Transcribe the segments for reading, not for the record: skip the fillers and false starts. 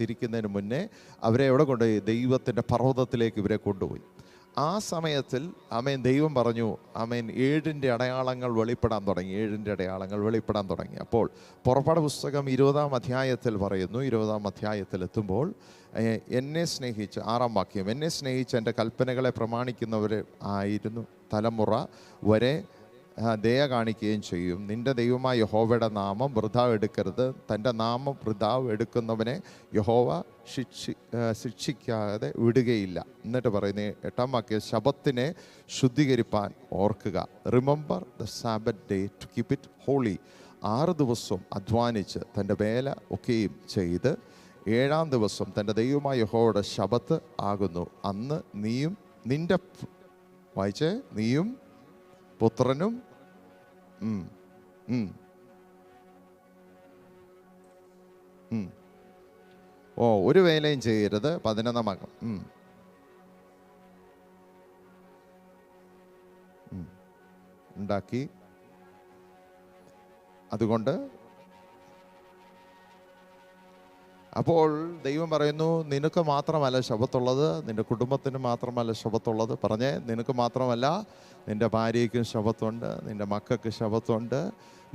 തിരിക്കുന്നതിന് മുന്നേ അവരെ എവിടെ കൊണ്ടുപോയി? ദൈവത്തിൻ്റെ പർവ്വതത്തിലേക്ക് ഇവരെ കൊണ്ടുപോയി. ആ സമയത്തിൽ ദൈവം പറഞ്ഞു, ഏഴിൻ്റെ അടയാളങ്ങൾ വെളിപ്പെടാൻ തുടങ്ങി. ഏഴിൻ്റെ അടയാളങ്ങൾ വെളിപ്പെടാൻ തുടങ്ങി. അപ്പോൾ പുറപ്പാട് പുസ്തകം 20-ാം അധ്യായത്തിൽ പറയുന്നു, 20-ാം അധ്യായത്തിലെത്തുമ്പോൾ എന്നെ സ്നേഹിച്ച്, 6-ാം വാക്യം, എന്നെ സ്നേഹിച്ച് എൻ്റെ കൽപ്പനകളെ പ്രമാണിക്കുന്നവർ ആയിരുന്നു തലമുറ വരെ ദയ കാണിക്കുകയും ചെയ്യും. നിൻ്റെ ദൈവമായ യഹോവയുടെ നാമം വൃഥാവ് എടുക്കരുത്. തൻ്റെ നാമം വൃഥാവ് എടുക്കുന്നവനെ യഹോവ ശിക്ഷിക്കാതെ വിടുകയില്ല. എന്നിട്ട് പറയുന്നത് 8-ാം വാക്യം, ശബത്തിനെ ശുദ്ധീകരിപ്പാൻ ഓർക്കുക. Remember the Sabbath day to keep it holy. 6 ദിവസവും അധ്വാനിച്ച് തൻ്റെ വേല ഒക്കെയും ചെയ്ത് 7-ാം ദിവസം തൻ്റെ ദൈവമായ യഹോവയുടെ ശബത്ത് ആകുന്നു. അന്ന് നീയും നിൻ്റെ വായിച്ചേ, നീയും പുത്രനും ഒരു വേലയും ചെയ്യരുത്. 11-ാം വാക്യം, ഉണ്ടാക്കി. അതുകൊണ്ട് അപ്പോൾ ദൈവം പറയുന്നു, നിനക്ക് മാത്രമല്ല ശബത്തുള്ളത്, നിൻ്റെ കുടുംബത്തിന് മാത്രമല്ല ശബത്തുള്ളത്. പറഞ്ഞേ, നിനക്ക് മാത്രമല്ല, നിൻ്റെ ഭാര്യയ്ക്കും ശബത്തുണ്ട്, നിൻ്റെ മക്കൾക്ക് ശബത്തുണ്ട്,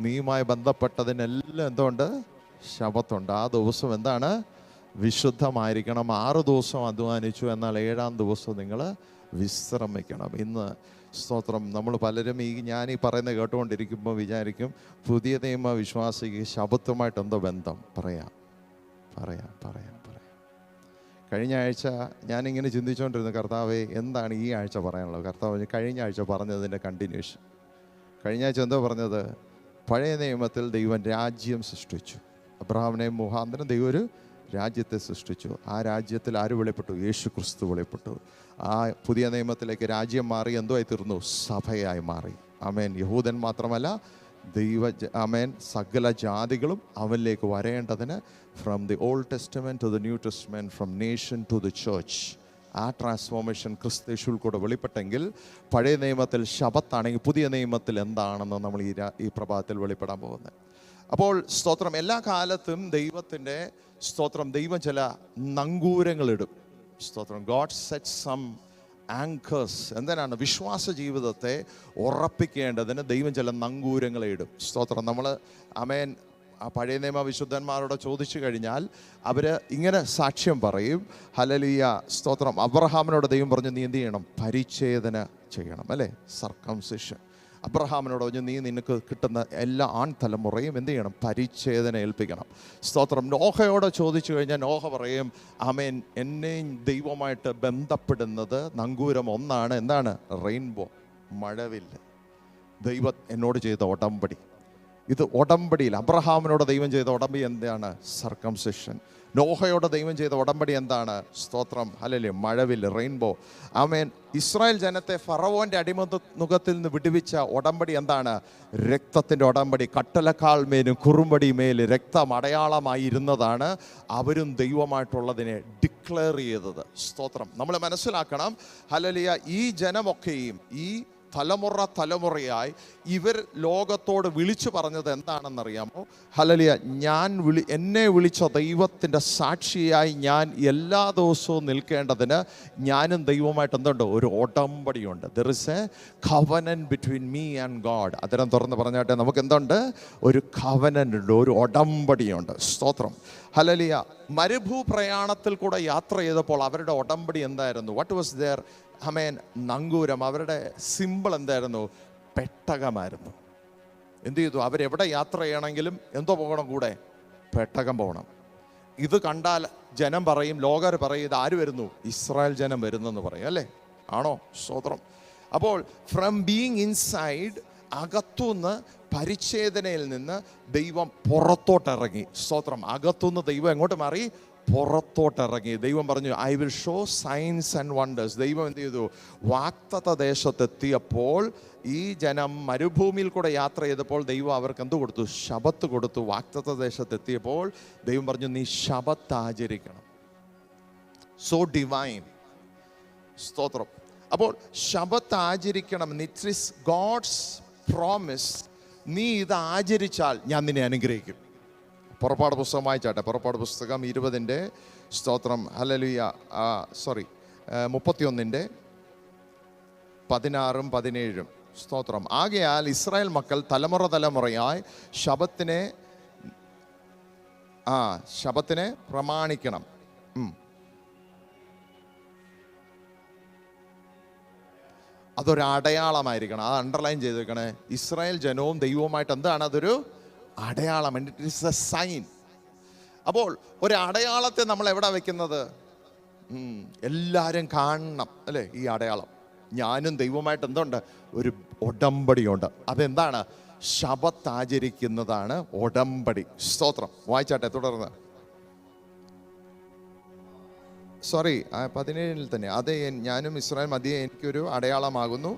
നീയുമായി ബന്ധപ്പെട്ടതിനെല്ലാം എന്തുണ്ട്? ശബത്തുണ്ട്. ആ ദിവസം എന്താണ്? വിശുദ്ധമായിരിക്കണം. 6 ദിവസം അധ്വാനിച്ചു, എന്നാൽ 7-ാം ദിവസം നിങ്ങൾ വിശ്രമിക്കണം. ഇന്ന് സ്തോത്രം, നമ്മൾ പലരും ഞാൻ ഈ പറയുന്നത് കേട്ടുകൊണ്ടിരിക്കുമ്പോൾ വിചാരിക്കും, പുതിയ നിയമ വിശ്വാസിക്ക് ശബത്തുമായിട്ട് എന്തോ ബന്ധം? പറയാം. കഴിഞ്ഞ ആഴ്ച ഞാനിങ്ങനെ ചിന്തിച്ചുകൊണ്ടിരുന്നു, കർത്താവേ എന്താണ് ഈ ആഴ്ച പറയാനുള്ളത്? കർത്താവ് കഴിഞ്ഞ ആഴ്ച പറഞ്ഞതിൻ്റെ കണ്ടിന്യൂഷൻ. കഴിഞ്ഞ ആഴ്ച എന്തോ പറഞ്ഞത്? പഴയ നിയമത്തിൽ ദൈവം രാജ്യം സൃഷ്ടിച്ചു. അബ്രഹാമിനെ മുഖാന്തരം ദൈവം ഒരു രാജ്യത്തെ സൃഷ്ടിച്ചു. ആ രാജ്യത്തിൽ ആര് വെളിപ്പെട്ടു? യേശു ക്രിസ്തു വെളിപ്പെട്ടു. ആ പുതിയ നിയമത്തിലേക്ക് രാജ്യം മാറി എന്തുമായി തീർന്നു? സഭയായി മാറി. യഹൂദൻ മാത്രമല്ല, സകല ജാതികളും അവനിലേക്ക് വരേണ്ടതിന്, from the old testament to the new testament, from nation to the church, ആ ട്രാൻസ്ഫോർമേഷൻ ക്രിസ്തുയേശുവിൽ കൂടെ വെളിപ്പെട്ടെങ്കിൽ, പഴയ നിയമത്തിൽ ശബത്താണെങ്കിൽ പുതിയ നിയമത്തിൽ എന്താണെന്ന് നമ്മൾ ഈ പ്രഭാതത്തിൽ വെളിപ്പെടാൻ പോകുന്നത്. അപ്പോൾ സ്തോത്രം, എല്ലാ കാലത്തും ദൈവത്തിൻ്റെ സ്തോത്രം, ദൈവം ചില നങ്കൂരങ്ങളിടും. സ്തോത്രം, ഗോഡ് സെറ്റ് സം ആങ്കേഴ്സ്. എന്തിനാണ്? വിശ്വാസ ജീവിതത്തെ ഉറപ്പിക്കേണ്ടതിന് ദൈവം ചില നങ്കൂരങ്ങളെ ഇടും. സ്തോത്രം, നമ്മൾ ആ പഴയ നിയമ വിശുദ്ധന്മാരോട് ചോദിച്ചു കഴിഞ്ഞാൽ അവർ ഇങ്ങനെ സാക്ഷ്യം പറയും. ഹല്ലേലൂയ, സ്തോത്രം. അബ്രഹാമിനോട് ദൈവം പറഞ്ഞു, നീ എന്ത് ചെയ്യണം? പരിച്ഛേദന ചെയ്യണം, അല്ലേ? സർക്കംസിഷൻ. അബ്രഹാമിനോട് പറഞ്ഞു, നീ നിനക്ക് കിട്ടുന്ന എല്ലാ തലമുറയും എന്ത് ചെയ്യണം? പരിച്ഛേദന ഏൽപ്പിക്കണം. സ്തോത്രം. നോഹയോട് ചോദിച്ചു കഴിഞ്ഞാൽ നോഹ പറയും, എന്നെയും ദൈവമായിട്ട് ബന്ധപ്പെടുന്നത് നങ്കൂരം ഒന്നാണ്. എന്താണ്? റെയിൻബോ, മഴവില്ല്. ദൈവം എന്നോട് ചെയ്ത ഉടമ്പടി. ഇത് ഉടമ്പടിയിൽ അബ്രഹാമിനോട് ദൈവം ചെയ്ത ഉടമ്പടി എന്താണ്? സർക്കംസിഷൻ. നോഹയോട് ദൈവം ചെയ്ത ഉടമ്പടി എന്താണ്? സ്തോത്രം, ഹല്ലേലൂയ, മഴവില്ല്, റെയിൻബോ. ഇസ്രായേൽ ജനത്തെ ഫറവോന്റെ അടിമനുഖത്തിൽ നിന്ന് വിടുവിച്ച ഉടമ്പടി എന്താണ്? രക്തത്തിൻ്റെ ഉടമ്പടി. കട്ടലക്കാൾ മേലും കുറുമ്പടി മേല് രക്തം അടയാളമായിരുന്നതാണ് അവരും ദൈവമായിട്ടുള്ളതിനെ ഡിക്ലെയർ ചെയ്തത്. സ്തോത്രം. നമ്മൾ മനസ്സിലാക്കണം, ഹല്ലേലൂയ, ഈ ജനമൊക്കെയും ഈ തലമുറയായി ഇവർ ലോകത്തോട് വിളിച്ചു പറഞ്ഞത് എന്താണെന്നറിയാമോ? ഹല്ലേലൂയ, എന്നെ വിളിച്ച ദൈവത്തിൻ്റെ സാക്ഷിയായി ഞാൻ എല്ലാ ദിവസവും നിൽക്കേണ്ടതിന് ഞാനും ദൈവമായിട്ട് എന്തുണ്ട്? ഒരു ഉടമ്പടിയുണ്ട്. There is a covenant between me and God. അതിനെ തുറന്ന് പറഞ്ഞാട്ടെ, നമുക്ക് എന്തുണ്ട്? ഒരു കവനന്റ് ഉണ്ട്, ഒരു ഉടമ്പടിയുണ്ട്. സ്തോത്രം, ഹല്ലേലൂയ. മരുഭൂപ്രയാണത്തിൽ കൂടെ യാത്ര ചെയ്തപ്പോൾ അവരുടെ ഉടമ്പടി എന്തായിരുന്നു? വാട്ട് വാസ് ദെയർ നങ്കൂരം? അവരുടെ സിമ്പിൾ എന്തായിരുന്നു? പെട്ടകമായിരുന്നു. എന്ത് ചെയ്തു? അവരെവിടെ യാത്ര ചെയ്യണമെങ്കിലും എന്തോ പോകണം? കൂടെ പെട്ടകം പോകണം. ഇത് കണ്ടാൽ ജനം പറയും, ലോകർ പറയും, ഇത് ആര് വരുന്നു? ഇസ്രായേൽ ജനം വരുന്നെന്ന് പറയും, അല്ലേ? ആണോ? സ്തോത്രം. അപ്പോൾ ഫ്രം ബീയിങ് ഇൻസൈഡ്, അകത്തുനിന്ന് പരിച്ഛേദനയിൽ നിന്ന് ദൈവം പുറത്തോട്ടിറങ്ങി. സ്തോത്രം. അകത്തുനിന്ന് ദൈവം എങ്ങോട്ട് മാറി? പുറത്തോട്ടിറങ്ങി. ദൈവം പറഞ്ഞു, I will show signs and wonders. ദൈവം എന്ത് ചെയ്തു? വാഗ്ദത്ത ദേശത്തെത്തിയപ്പോൾ ഈ ജനം മരുഭൂമിയിൽ കൂടെ യാത്ര ചെയ്തപ്പോൾ ദൈവം അവർക്ക് എന്ത് കൊടുത്തു? ശബത്ത് കൊടുത്തു. വാഗ്ദത്ത ദേശത്തെത്തിയപ്പോൾ ദൈവം പറഞ്ഞു, നീ ശബത്ത് ആചരിക്കണം. So divine. സ്തോത്രം. അപ്പോൾ ശബത്ത് ആചരിക്കണം. It is God's promise. നീ ഇത് ആചരിച്ചാൽ ഞാൻ നിന്നെ അനുഗ്രഹിക്കും. പുറപ്പാട് പുസ്തകം വായിച്ചാട്ടെ. പുറപ്പാട് പുസ്തകം 20 സ്തോത്രം ഹല്ലേലൂയ 31 16 17 സ്തോത്രം. ആകയാൽ ഇസ്രായേൽ മക്കൾ തലമുറ തലമുറയായി ശബത്തിനെ പ്രമാണിക്കണം. അതൊരു അടയാളമായിരിക്കണം. അത് അണ്ടർലൈൻ ചെയ്തേക്കണേ. ഇസ്രായേൽ ജനവും ദൈവവുമായിട്ട് എന്താണ്? അതൊരു അടയാളം. It is a sign. അപ്പോൾ ഒരു അടയാളത്തെ നമ്മൾ എവിടെ വെക്കുന്നത്? എല്ലാവരും കാണണം അല്ലേ ഈ അടയാളം. ഞാനും ദൈവവുമായിട്ട് എന്തുണ്ട്? ഒരു ഉടമ്പടിയുണ്ട്. അതെന്താണ്? ശബത്ത് ആചരിക്കുന്നതാണ് ഉടമ്പടി. സ്തോത്രം. വായിച്ചാട്ടെ തുടർന്ന്. 17 തന്നെ. അത് ഞാനും ഇസ്രായേൽ മധ്യേ എനിക്കൊരു അടയാളമാകുന്നു.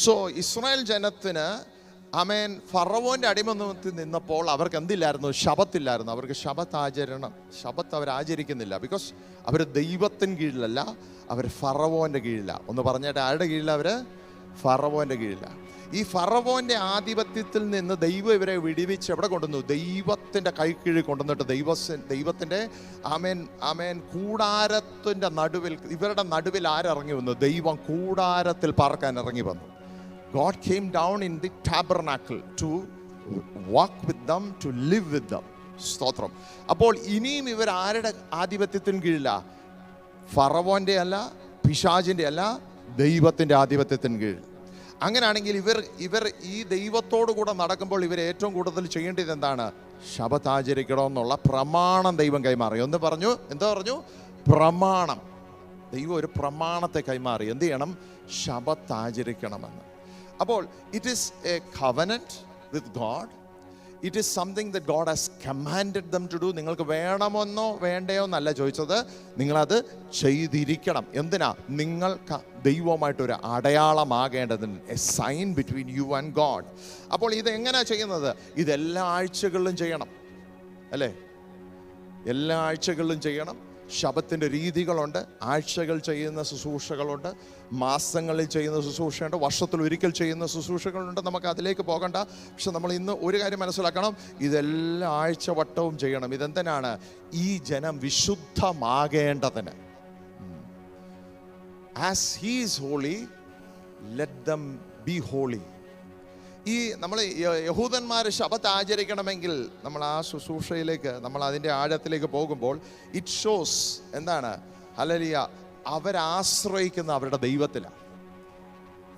സോ ഇസ്രായേൽ ജനത്തിന് ഫറവോന്റെ അടിമത്തിൽ നിന്നപ്പോൾ അവർക്ക് എന്തില്ലായിരുന്നു? ശബത്തില്ലായിരുന്നു. അവർക്ക് ശബത്ത് അവർ ആചരിക്കുന്നില്ല. ബിക്കോസ് അവർ ദൈവത്തിന് കീഴിലല്ല, അവർ ഫറവോന്റെ കീഴില. ഒന്ന് പറഞ്ഞിട്ട്, ആരുടെ കീഴില? അവര് ഫറവോന്റെ കീഴില. ഈ ഫറവോന്റെ ആധിപത്യത്തിൽ നിന്ന് ദൈവം ഇവരെ വിടിവിച്ച് എവിടെ കൊണ്ടുവന്നു? ദൈവത്തിന്റെ കൈക്കീഴിൽ കൊണ്ടുവന്നിട്ട് ദൈവത്തിന്റെ കൂടാരത്തിന്റെ നടുവിൽ, ഇവരുടെ നടുവിൽ ആരിറങ്ങി വന്നു? ദൈവം കൂടാരത്തിൽ പാർക്കാൻ ഇറങ്ങി വന്നു. God came down in the tabernacle to walk with them, to live with them. സ്തോത്രം. അപ്പോൾ ഇനിയും ഇവർ ആരുടെ ആധിപത്യത്തിന് കീഴില? ഫറവോന്റെ അല്ല, പിശാചിന്റെ അല്ല, ദൈവത്തിന്റെ ആധിപത്യത്തിന് കീഴിൽ. അങ്ങനെയാണെങ്കിൽ ഇവർ ഈ ദൈവത്തോടു കൂടെ നടക്കുമ്പോൾ ഇവർ ഏറ്റവും കൂടുതൽ ചെയ്യേണ്ടത് എന്താണ്? ശബത്ത് ആചരിക്കണമെന്നുള്ള പ്രമാണം ദൈവം കൈമാറി. എന്താ പറഞ്ഞു? പ്രമാണം. ദൈവം ഒരു പ്രമാണത്തെ കൈമാറി. എന്ത് ചെയ്യണം? ശബത്ത് ആചരിക്കണമെന്ന്. അപ്പോൾ it is a covenant with God. It is something that God has commanded them to do. നിങ്ങൾക്ക് വേണമെന്നോ വേണ്ടയോ എന്നല്ല ചോദിച്ചത്, നിങ്ങളത് ചെയ്തിരിക്കണം. എന്തിനാ? നിങ്ങൾക്ക് ദൈവമായിട്ടൊരു അടയാളമാകേണ്ടതിന്. A sign between you and God. അപ്പോൾ ഇത് എങ്ങനെയാണ് ചെയ്യുന്നത്? ഇതെല്ലാ ആഴ്ചകളിലും ചെയ്യണം അല്ലേ? എല്ലാ ആഴ്ചകളിലും ചെയ്യണം. ശബത്തിൻ്റെ രീതികളുണ്ട്. ആഴ്ചകൾ ചെയ്യുന്ന ശുശ്രൂഷകളുണ്ട്, മാസങ്ങളിൽ ചെയ്യുന്ന ശുശ്രൂഷയുണ്ട്, വർഷത്തിൽ ഒരിക്കൽ ചെയ്യുന്ന ശുശ്രൂഷകളുണ്ട്. നമുക്ക് അതിലേക്ക് പോകണ്ട. പക്ഷെ നമ്മൾ ഇന്ന് ഒരു കാര്യം മനസ്സിലാക്കണം, ഇതെല്ലാം ആഴ്ചവട്ടവും ചെയ്യണം. ഇതെന്തിനാണ്? ഈ ജനം വിശുദ്ധമാകേണ്ടതിന്. As he is holy, let them be holy. ഈ നമ്മൾ യഹൂദന്മാർ ശബത്ത് ആചരിക്കണമെങ്കിൽ നമ്മൾ ആ ശുശ്രൂഷയിലേക്ക്, നമ്മൾ അതിൻ്റെ ആഴത്തിലേക്ക് പോകുമ്പോൾ ഇറ്റ് ഷോസ് എന്താണ്? ഹല്ലേലൂയ, അവരാശ്രയിക്കുന്ന അവരുടെ ദൈവത്തിലാണ്.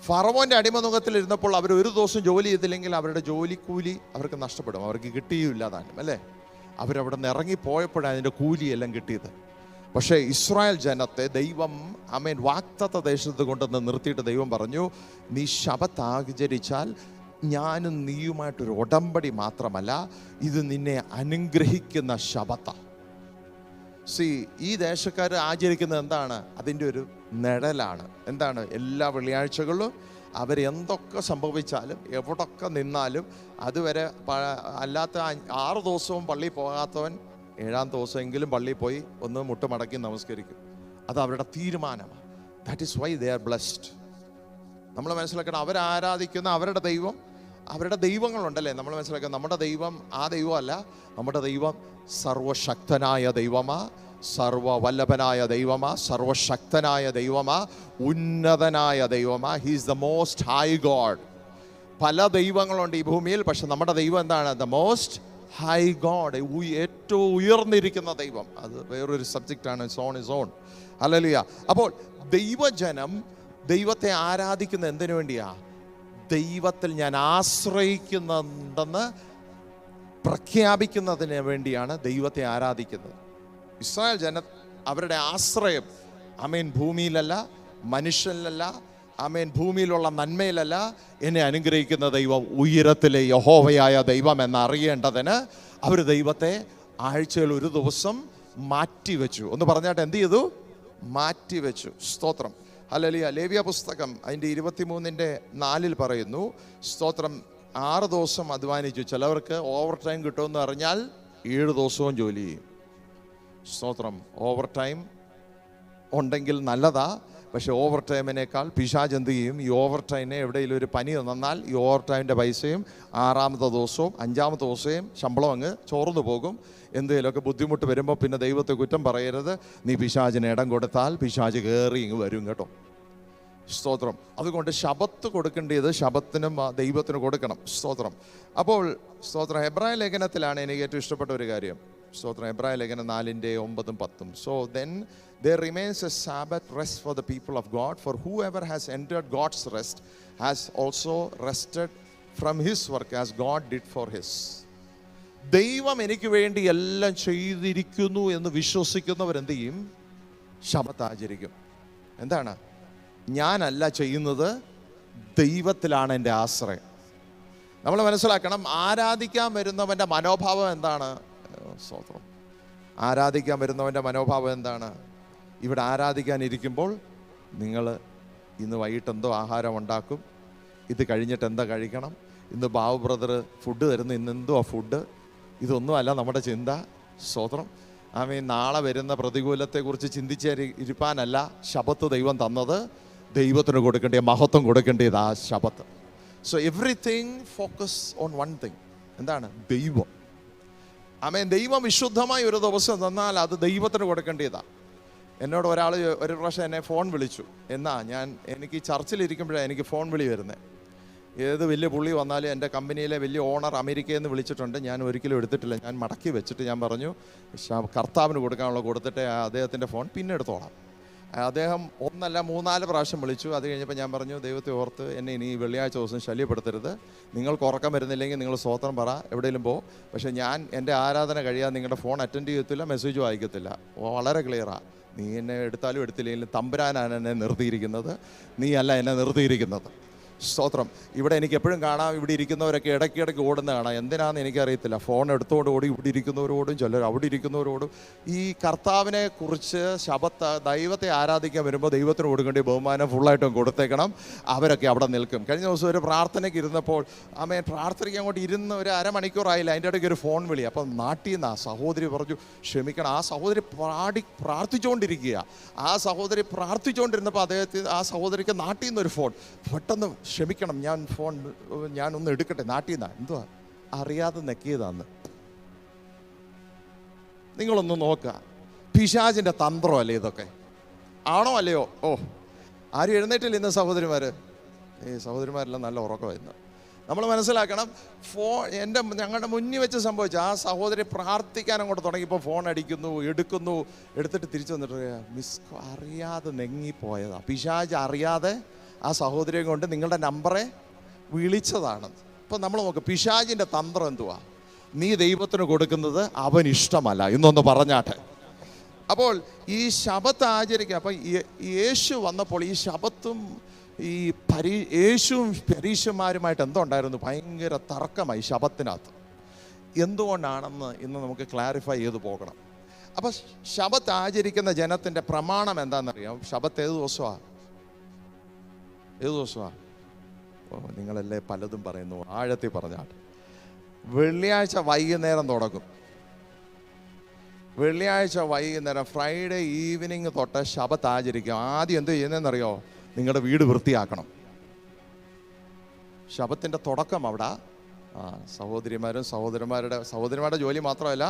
ഫറവോന്റെ അടിമനുഖത്തിൽ ഇരുന്നപ്പോൾ അവർ ഒരു ദിവസം ജോലി ചെയ്തില്ലെങ്കിൽ അവരുടെ ജോലിക്കൂലി അവർക്ക് നഷ്ടപ്പെടും. അവർക്ക് കിട്ടിയില്ല താനും അല്ലേ? അവരവിടെ നിന്ന് ഇറങ്ങിപ്പോയപ്പോഴാണ് അതിൻ്റെ കൂലിയെല്ലാം കിട്ടിയത്. പക്ഷേ ഇസ്രായേൽ ജനത്തെ ദൈവം വാഗ്ദത്ത ദേശത്ത് കൊണ്ടുവന്ന് നിർത്തിയിട്ട് ദൈവം പറഞ്ഞു, നീ ശബത്ത് ആചരിച്ചാൽ ഞാനും നീയുമായിട്ടൊരു ഉടമ്പടി മാത്രമല്ല, ഇത് നിന്നെ അനുഗ്രഹിക്കുന്ന ശബത്ത. ഈ ദേശക്കാർ ആചരിക്കുന്നത് എന്താണ്? അതിൻ്റെ ഒരു നിഴലാണ്. എന്താണ്? എല്ലാ വെള്ളിയാഴ്ചകളിലും അവരെന്തൊക്കെ സംഭവിച്ചാലും എവിടൊക്കെ നിന്നാലും അതുവരെ അല്ലാത്ത 6 ദിവസവും പള്ളിയിൽ പോകാത്തവൻ 7-ാം ദിവസമെങ്കിലും പള്ളിയിൽ പോയി ഒന്ന് മുട്ടുമടക്കി നമസ്കരിക്കും. അത് അവരുടെ തീരുമാനമാണ്. That is why they are blessed. നമ്മൾ മനസ്സിലാക്കണം, അവരാരാധിക്കുന്ന അവരുടെ ദൈവം, അവരുടെ ദൈവങ്ങളുണ്ടല്ലേ. നമ്മൾ മനസ്സിലാക്കുക, നമ്മുടെ ദൈവം ആ ദൈവമല്ല. നമ്മുടെ ദൈവം സർവശക്തനായ ദൈവമാ, സർവവല്ലഭനായ ദൈവമാ, സർവശക്തനായ ദൈവമാ, ഉന്നതനായ ദൈവമാ. He is the most high God. പല ദൈവങ്ങളുണ്ട് ഈ ഭൂമിയിൽ, പക്ഷെ നമ്മുടെ ദൈവം എന്താണ്? ദ മോസ്റ്റ് ഹൈ ഗോഡ്, ഏറ്റവും ഉയർന്നിരിക്കുന്ന ദൈവം. അത് വേറൊരു സബ്ജക്റ്റാണ്, സോൺ ഇസ് ഓൺ. ഹല്ലേലൂയ. അപ്പോൾ ദൈവജനം ദൈവത്തെ ആരാധിക്കുന്ന എന്തിനു വേണ്ടിയാ? ദൈവത്തിൽ ഞാൻ ആശ്രയിക്കുന്നുണ്ടെന്ന് പ്രഖ്യാപിക്കുന്നതിന് വേണ്ടിയാണ് ദൈവത്തെ ആരാധിക്കുന്നത്. ഇസ്രായേൽ ജനം അവരുടെ ആശ്രയം ഭൂമിയിലല്ല, മനുഷ്യനിലല്ല, ഭൂമിയിലുള്ള നന്മയിലല്ല. എന്നെ അനുഗ്രഹിക്കുന്ന ദൈവം ഉയരത്തിലെ യഹോവയായ ദൈവം എന്നറിയേണ്ടതിന് അവർ ദൈവത്തെ ആഴ്ചയിൽ ഒരു ദിവസം മാറ്റിവെച്ചു. ഒന്ന് പറഞ്ഞാട്ട് എന്ത് ചെയ്തു? മാറ്റിവെച്ചു. സ്തോത്രം. ഹല്ലേലൂയ. ലേവ്യ പുസ്തകം അതിൻ്റെ 23:4 പറയുന്നു, സ്തോത്രം, 6 ദിവസം അധ്വാനിച്ചു. ചിലവർക്ക് ഓവർ ടൈം കിട്ടുമെന്ന് അറിഞ്ഞാൽ 7 ദിവസവും ജോലി ചെയ്യും. സ്തോത്രം. ഓവർ ടൈം ഉണ്ടെങ്കിൽ നല്ലതാ. പക്ഷേ ഓവർ ടൈമിനേക്കാൾ പിശാച് എന്ത് ചെയ്യും? ഈ ഓവർ ടൈമിനെ എവിടെയെങ്കിലും ഒരു പനി തന്നാൽ ഈ ഓവർ ടൈമിൻ്റെ പൈസയും 6-ാമത്തെ ദിവസവും 5-ാമത്തെ ദിവസവും ശമ്പളം അങ്ങ് ചോർന്നു പോകും. എന്തെങ്കിലുമൊക്കെ ബുദ്ധിമുട്ട് വരുമ്പോൾ പിന്നെ ദൈവത്തെ കുറ്റം പറയരുത്. നീ പിശാചിന് ഇടം കൊടുത്താൽ പിശാച് കയറി ഇങ്ങ് വരും കേട്ടോ. സ്തോത്രം. അതുകൊണ്ട് ശബത്ത് കൊടുക്കേണ്ടത് ശബത്തിനും ദൈവത്തിന് കൊടുക്കണം. സ്തോത്രം. അപ്പോൾ സ്തോത്രം, എബ്രായ ലേഖനത്തിലാണ് എനിക്ക് ഏറ്റവും ഇഷ്ടപ്പെട്ട ഒരു കാര്യം. സ്തോത്രം, എബ്രായ ലേഖനം 4:9-10. So then there remains a Sabbath rest for the people of God, for whoever has entered God's rest has also rested from his work as God did for his. ദൈവം എനിക്ക് വേണ്ടി എല്ലാം ചെയ്തിരിക്കുന്നു എന്ന് വിശ്വസിക്കുന്നവരെന്ത് ചെയ്യും? ശബത്ത് ആചരിക്കും. എന്താണ്? ഞാനല്ല ചെയ്യുന്നത്, ദൈവത്തിലാണ് എൻ്റെ ആശ്രയം. നമ്മൾ മനസ്സിലാക്കണം, ആരാധിക്കാൻ വരുന്നവൻ്റെ മനോഭാവം എന്താണ്? സ്തോത്രം. ആരാധിക്കാൻ വരുന്നവൻ്റെ മനോഭാവം എന്താണ്? ഇവിടെ ആരാധിക്കാനിരിക്കുമ്പോൾ നിങ്ങൾ ഇന്ന് വൈകിട്ട് എന്തോ ആഹാരം ഉണ്ടാക്കും, ഇത് കഴിഞ്ഞിട്ട് എന്താ കഴിക്കണം, ഇന്ന് ബാബു ബ്രദർ ഫുഡ് തരുന്നു, ഇന്ന് എന്തോ ആ ഫുഡ്, ഇതൊന്നുമല്ല നമ്മുടെ ചിന്ത. സ്തോത്രം. നാളെ വരുന്ന പ്രതികൂലത്തെക്കുറിച്ച് ചിന്തിച്ചിരിപ്പാനല്ല ശബത്ത് ദൈവം തന്നത്. ദൈവത്തിന് കൊടുക്കേണ്ട മഹത്വം കൊടുക്കേണ്ടത് ആ ശബത്ത്. So everything focus on one thing. എന്താണ്? ദൈവം. ദൈവം വിശുദ്ധമായി ഒരു ദിവസം തന്നാൽ അത് ദൈവത്തിന് കൊടുക്കേണ്ടതാണ്. എന്നോട് ഒരാൾ ഒരു പ്രാവശ്യം എന്നെ ഫോൺ വിളിച്ചു. എനിക്ക് ചർച്ചിലിരിക്കുമ്പോഴാണ് എനിക്ക് ഫോൺ വിളി വരുന്നത്. ഏത് വലിയ പുള്ളി വന്നാലും എൻ്റെ കമ്പനിയിലെ വലിയ ഓണർ അമേരിക്കയിൽ നിന്ന് വിളിച്ചിട്ടുണ്ട്. ഞാൻ ഒരിക്കലും എടുത്തിട്ടില്ല. ഞാൻ മടക്കി വെച്ചിട്ട് ഞാൻ പറഞ്ഞു, കർത്താവിന് കൊടുക്കാനുള്ള കൊടുത്തിട്ട് അദ്ദേഹത്തിൻ്റെ ഫോൺ പിന്നെ എടുത്തോളാം. അദ്ദേഹം 1 അല്ല 3-4 പ്രാവശ്യം വിളിച്ചു. അത് കഴിഞ്ഞപ്പോൾ ഞാൻ പറഞ്ഞു, ദൈവത്തെ ഓർത്ത് എന്നെ ഇനി വെള്ളിയാഴ്ച ദിവസം ശല്യപ്പെടുത്തരുത്. നിങ്ങൾക്ക് ഉറക്കം വരുന്നില്ലെങ്കിൽ നിങ്ങൾ സ്തോത്രം പറ, എവിടെയെങ്കിലും പോ. പക്ഷേ എൻ്റെ ആരാധന കഴിയാതെ നിങ്ങളുടെ ഫോൺ അറ്റൻഡ് ചെയ്യത്തില്ല, മെസ്സേജും അയക്കത്തില്ല. വളരെ ക്ലിയറാണ്. നീ എന്നെ എടുത്താലും എടുത്തില്ലെങ്കിലും തമ്പുരാനാണ് എന്നെ നിർത്തിയിരിക്കുന്നത്, നീ അല്ല എന്നെ നിർത്തിയിരിക്കുന്നത്. സ്തോത്രം. ഇവിടെ എനിക്ക് എപ്പോഴും കാണാം, ഇവിടെ ഇരിക്കുന്നവരൊക്കെ ഇടയ്ക്കിടയ്ക്ക് ഓടുന്ന കാണാം. എന്തിനാണെന്ന് എനിക്കറിയത്തില്ല. ഫോൺ എടുത്തോണ്ട് ഓടി, ഇവിടെ ഇരിക്കുന്നവരോടും ചിലർ അവിടെ ഇരിക്കുന്നവരോടും. ഈ കർത്താവിനെ കുറിച്ച് ശബത്ത് ദൈവത്തെ ആരാധിക്കാൻ വരുമ്പോൾ ദൈവത്തിന് കൊടുക്കേണ്ട ബഹുമാനം ഫുള്ളായിട്ടും കൊടുത്തേക്കണം. അവരൊക്കെ അവിടെ നിൽക്കും. കഴിഞ്ഞ ദിവസം ഒരു പ്രാർത്ഥനയ്ക്ക് ഇരുന്നപ്പോൾ പ്രാർത്ഥനയ്ക്ക് അങ്ങോട്ട് ഇരുന്ന് ഒരു അരമണിക്കൂറായില്ല, അതിൻ്റെ ഇടയ്ക്ക് ഒരു ഫോൺ വിളി. അപ്പം നാട്ടിൽ നിന്ന് ആ സഹോദരി പറഞ്ഞു, ക്ഷമിക്കണം. ആ സഹോദരി പ്രാർത്ഥിച്ചുകൊണ്ടിരിക്കുക. ആ സഹോദരി പ്രാർത്ഥിച്ചുകൊണ്ടിരുന്നപ്പോൾ ആ സഹോദരിക്ക് നാട്ടിൽ നിന്നൊരു ഫോൺ. പെട്ടെന്ന് ക്ഷമിക്കണം, ഞാനൊന്ന് എടുക്കട്ടെ, നാട്ടിൽ നിന്നാ, എന്തുവാ അറിയാതെ നെക്കിയതാന്ന്. നിങ്ങളൊന്ന് നോക്കുക, പിശാചിൻ്റെ തന്ത്രമല്ലേ ഇതൊക്കെ? ആണോ അല്ലയോ? ആരും എഴുന്നേറ്റില്ല ഇന്ന് സഹോദരിമാർ. സഹോദരിമാരെല്ലാം നല്ല ഉറക്കമായിരുന്നു. നമ്മൾ മനസ്സിലാക്കണം, ഞങ്ങളുടെ മുന്നിൽ വെച്ച് സംഭവിച്ച ആ സഹോദരി പ്രാർത്ഥിക്കാൻ അങ്ങോട്ട് തുടങ്ങിയപ്പോൾ ഫോൺ എടുത്തിട്ട് തിരിച്ചു വന്നിട്ട് അറിയാതെ നെങ്ങിപ്പോയതാ. പിശാച് അറിയാതെ ആ സഹോദരിയെ കൊണ്ട് നിങ്ങളുടെ നമ്പറെ വിളിച്ചതാണ്. ഇപ്പം നമ്മൾ നോക്ക്, പിശാചിൻ്റെ തന്ത്രം എന്തുവാ? നീ ദൈവത്തിന് കൊടുക്കുന്നത് അവൻ ഇഷ്ടമല്ല. ഇന്നൊന്ന് പറഞ്ഞാട്ടെ. അപ്പോൾ ഈ ശബത്ത് ആചരിക്കുക. അപ്പം യേശു വന്നപ്പോൾ ഈ ശബത്തും ഈ യേശുവും പരീശന്മാരുമായിട്ട് എന്തുണ്ടായിരുന്നു? ഭയങ്കര തർക്കമായി ശബത്തിനകത്ത്. എന്തുകൊണ്ടാണെന്ന് ഇന്ന് നമുക്ക് ക്ലാരിഫൈ ചെയ്ത് പോകണം. അപ്പം ശബത്ത് ആചരിക്കുന്ന ജനത്തിൻ്റെ പ്രമാണം എന്താണെന്നറിയാം? ശബത്ത് ഏത് ദിവസമാണ്? നിങ്ങളല്ലേ പലതും പറയുന്നു, ആഴത്തിൽ പറഞ്ഞാട്ട്. വെള്ളിയാഴ്ച വൈകുന്നേരം തുടങ്ങും. വെള്ളിയാഴ്ച വൈകുന്നേരം ഫ്രൈഡേ ഈവനിങ് തൊട്ട് ശബത്ത് ആചരിക്കും. ആദ്യം എന്ത് ചെയ്യുന്നതെന്നറിയോ? നിങ്ങളുടെ വീട് വൃത്തിയാക്കണം. ശബത്തിൻ്റെ തുടക്കം അവിടെ. സഹോദരിമാരുടെ ജോലി മാത്രമല്ല,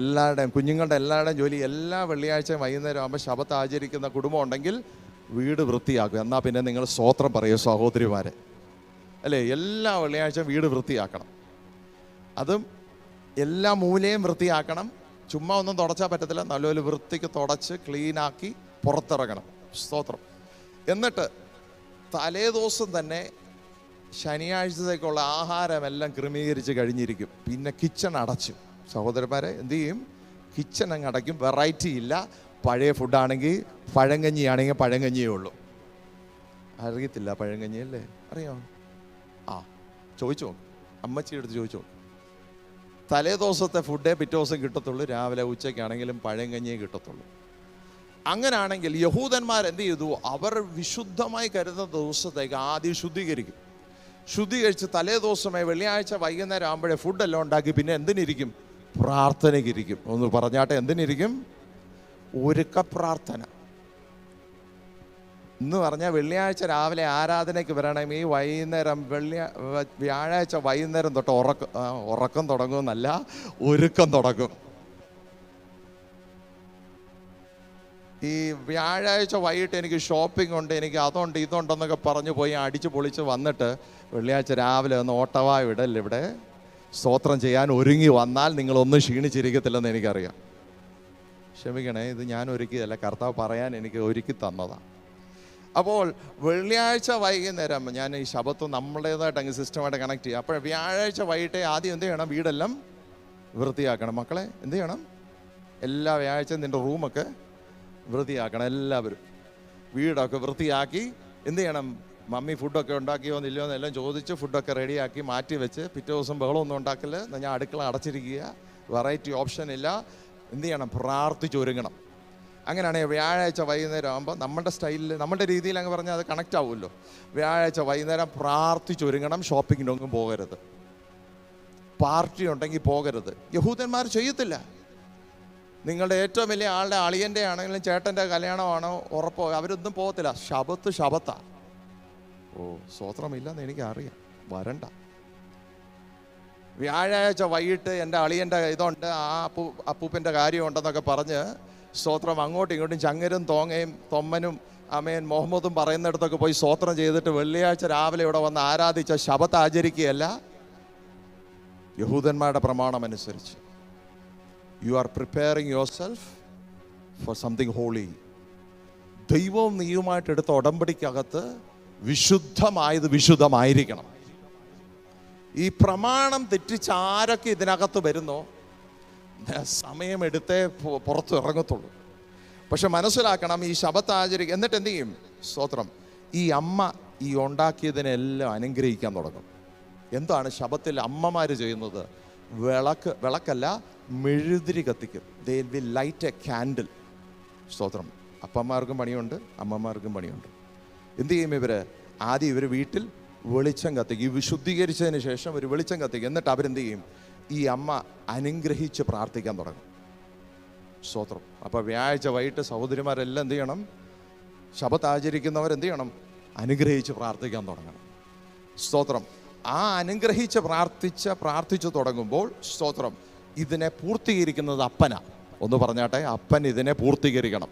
എല്ലാവരുടെയും, കുഞ്ഞുങ്ങളുടെ എല്ലാവരുടെയും ജോലി. എല്ലാ വെള്ളിയാഴ്ചയും വൈകുന്നേരം ആകുമ്പോൾ ശബത്ത് ആചരിക്കുന്ന കുടുംബം ഉണ്ടെങ്കിൽ വീട് വൃത്തിയാക്കും. എന്നാൽ പിന്നെ നിങ്ങൾ സ്തോത്രം പറയൂ സഹോദരിമാരെ, അല്ലേ? എല്ലാ വെള്ളിയാഴ്ചയും വീട് വൃത്തിയാക്കണം. അതും എല്ലാ മൂലയും വൃത്തിയാക്കണം. ചുമ്മാ ഒന്നും തുടച്ചാൽ പറ്റത്തില്ല. നല്ലൊരു വൃത്തിക്ക് തുടച്ച് ക്ലീനാക്കി പുറത്തിറങ്ങണം. സ്തോത്രം. എന്നിട്ട് തലേദിവസം തന്നെ ശനിയാഴ്ചത്തേക്കുള്ള ആഹാരമെല്ലാം ക്രമീകരിച്ച് കഴിഞ്ഞിരിക്കും. പിന്നെ കിച്ചൺ അടച്ചു. സഹോദരന്മാരെ എന്തു ചെയ്യും? കിച്ചൺ അങ്ങ് അടയ്ക്കും. വെറൈറ്റി ഇല്ല. പഴയ ഫുഡാണെങ്കിൽ പഴങ്കഞ്ഞിയാണെങ്കിൽ പഴങ്കഞ്ഞിയേ ഉള്ളൂ. അറിയത്തില്ല പഴങ്കഞ്ഞി അല്ലേ? അറിയാമോ? ചോദിച്ചു നോക്കും, അമ്മച്ചിയുടെ അടുത്ത് ചോദിച്ചു നോക്കും. തലേ ദിവസത്തെ ഫുഡേ പിറ്റേ ദിവസം കിട്ടത്തുള്ളൂ. രാവിലെ ഉച്ചയ്ക്കാണെങ്കിലും പഴങ്കഞ്ഞിയേ കിട്ടത്തുള്ളൂ. അങ്ങനാണെങ്കിൽ യഹൂദന്മാർ എന്ത് ചെയ്തു? അവർ വിശുദ്ധമായി കരുതുന്ന ദിവസത്തേക്ക് ആദ്യം ശുദ്ധീകരിക്കും. ശുദ്ധീകരിച്ച് തലേ ദിവസമായി വെള്ളിയാഴ്ച വൈകുന്നേരം ആകുമ്പോഴേ ഫുഡെല്ലാം ഉണ്ടാക്കി പിന്നെ എന്തിനിരിക്കും? പ്രാർത്ഥനയ്ക്കിരിക്കും. ഒന്ന് പറഞ്ഞാട്ടെ, എന്തിനിരിക്കും? ഒരുക്ക പ്രാർത്ഥന. എന്ന് പറഞ്ഞാൽ വെള്ളിയാഴ്ച രാവിലെ ആരാധനയ്ക്ക് വരണം, ഈ വൈകുന്നേരം വ്യാഴാഴ്ച വൈകുന്നേരം തൊട്ട് ഉറക്കം തുടങ്ങുമെന്നല്ല, ഒരുക്കം തുടങ്ങും. ഈ വ്യാഴാഴ്ച വൈകിട്ട് എനിക്ക് ഷോപ്പിംഗ് ഉണ്ട്, എനിക്ക് അതുണ്ട് ഇതുണ്ടെന്നൊക്കെ പറഞ്ഞു പോയി അടിച്ച് പൊളിച്ച് വന്നിട്ട് വെള്ളിയാഴ്ച രാവിലെ ഒന്ന് ഓട്ടവായി വിടല്ല ഇവിടെ സ്തോത്രം ചെയ്യാൻ ഒരുങ്ങി വന്നാൽ നിങ്ങളൊന്നും ക്ഷീണിച്ചിരിക്കത്തില്ലെന്ന് എനിക്കറിയാം. ക്ഷമിക്കണേ, ഇത് ഞാൻ ഒരുക്കിയതല്ല, കർത്താവ് പറയാൻ എനിക്ക് ഒരുക്കി തന്നതാണ്. അപ്പോൾ വെള്ളിയാഴ്ച വൈകുന്നേരം ഞാൻ ഈ ശബത്ത് നമ്മുടേതായിട്ട് അങ്ങ് സിസ്റ്റമായിട്ട് കണക്ട് ചെയ്യുക. അപ്പോൾ വ്യാഴാഴ്ച വൈകിട്ട് ആദ്യം എന്ത് ചെയ്യണം? വീടെല്ലാം വൃത്തിയാക്കണം. മക്കളെ എന്ത് ചെയ്യണം? എല്ലാ വ്യാഴാഴ്ചയും നിൻ്റെ റൂമൊക്കെ വൃത്തിയാക്കണം. എല്ലാവരും വീടൊക്കെ വൃത്തിയാക്കി എന്ത് ചെയ്യണം? മമ്മി ഫുഡൊക്കെ ഉണ്ടാക്കിയോ ഇല്ലയോ എന്നെല്ലാം ചോദിച്ച് ഫുഡൊക്കെ റെഡിയാക്കി മാറ്റി വെച്ച്, പിറ്റേ ദിവസം ബഹളമൊന്നും ഉണ്ടാക്കില്ല, ഞാൻ അടുക്കള അടച്ചിരിക്കുക, വെറൈറ്റി ഓപ്ഷൻ ഇല്ല. എന്ത് ചെയ്യണം? പ്രാർത്ഥിച്ചൊരുങ്ങണം. അങ്ങനെയാണെങ്കിൽ വ്യാഴാഴ്ച വൈകുന്നേരം ആകുമ്പോൾ നമ്മുടെ സ്റ്റൈലിൽ നമ്മുടെ രീതിയിൽ അങ്ങ് പറഞ്ഞാൽ അത് കണക്റ്റ് ആവുമല്ലോ. വ്യാഴാഴ്ച വൈകുന്നേരം പ്രാർത്ഥിച്ചൊരുങ്ങണം. ഷോപ്പിങ്ങിനൊന്നും പോകരുത്, പാർട്ടി ഉണ്ടെങ്കിൽ പോകരുത്. യഹൂദന്മാർ ചെയ്യത്തില്ല. നിങ്ങളുടെ ഏറ്റവും വലിയ ആളുടെ അളിയൻ്റെ ആണെങ്കിലും ചേട്ടൻ്റെ കല്യാണമാണോ ഉറപ്പോ, അവരൊന്നും പോകത്തില്ല. ശബത്താ. ഓ, സ്വത്രമില്ലെന്ന് എനിക്കറിയാം, വരണ്ട. വ്യാഴാഴ്ച വൈകിട്ട് എൻ്റെ അളിയൻ്റെ ഇതുണ്ട്, ആ അപ്പൂപ്പൻ്റെ കാര്യമുണ്ടെന്നൊക്കെ പറഞ്ഞ് സ്തോത്രം അങ്ങോട്ടും ഇങ്ങോട്ടും ചങ്ങരും തോങ്ങയും തൊമ്മനും അമേൻ മുഹമ്മദും പറയുന്നിടത്തൊക്കെ പോയി സ്തോത്രം ചെയ്തിട്ട് വെള്ളിയാഴ്ച രാവിലെ ഇവിടെ വന്ന് ആരാധിച്ച ശബത്ത് ആചരിക്കുകയല്ല. യഹൂദന്മാരുടെ പ്രമാണം അനുസരിച്ച് you are preparing yourself for something holy. ദൈവവും നീയുമായിട്ട് എടുത്ത ഉടമ്പടിക്കകത്ത് വിശുദ്ധമായത് വിശുദ്ധമായിരിക്കണം. ഈ പ്രമാണം തെറ്റിച്ച് ആരൊക്കെ ഇതിനകത്ത് വരുന്നോ സമയമെടുത്തേ പുറത്ത് ഇറങ്ങത്തുള്ളൂ. പക്ഷെ മനസ്സിലാക്കണം, ഈ ശബത്ത് ആചരിക്കുക. എന്നിട്ട് എന്ത് ചെയ്യും? സ്തോത്രം, ഈ അമ്മ ഈ ഉണ്ടാക്കിയതിനെല്ലാം അനുഗ്രഹിക്കാൻ തുടങ്ങും. എന്താണ് ശബത്തിൽ അമ്മമാർ ചെയ്യുന്നത്? വിളക്കല്ല, മെഴുതിരി കത്തിക്കും. They will light A candle. സ്തോത്രം. അപ്പന്മാർക്കും പണിയുണ്ട്, അമ്മമാർക്കും പണിയുണ്ട്. എന്ത് ചെയ്യും ഇവർ? ആദ്യം ഇവർ വീട്ടിൽ വെളിച്ചം കത്തിക്കും. ഈ വിശുദ്ധീകരിച്ചതിന് ശേഷം ഒരു വെളിച്ചം കത്തിക്കും. എന്നിട്ട് അവരെന്ത് ചെയ്യും? ഈ അമ്മ അനുഗ്രഹിച്ച് പ്രാർത്ഥിക്കാൻ തുടങ്ങും. സ്തോത്രം. അപ്പോൾ വ്യാഴാഴ്ച വൈകിട്ട് സഹോദരിമാരെല്ലാം എന്ത് ചെയ്യണം? ശബത്ത് ആചരിക്കുന്നവർ എന്ത് ചെയ്യണം? അനുഗ്രഹിച്ച് പ്രാർത്ഥിക്കാൻ തുടങ്ങണം. സ്തോത്രം. ആ അനുഗ്രഹിച്ച് പ്രാർത്ഥിച്ചു തുടങ്ങുമ്പോൾ സ്തോത്രം, ഇതിനെ പൂർത്തീകരിക്കുന്നത് അപ്പനാ. ഒന്ന് പറഞ്ഞാട്ടെ, അപ്പൻ ഇതിനെ പൂർത്തീകരിക്കണം.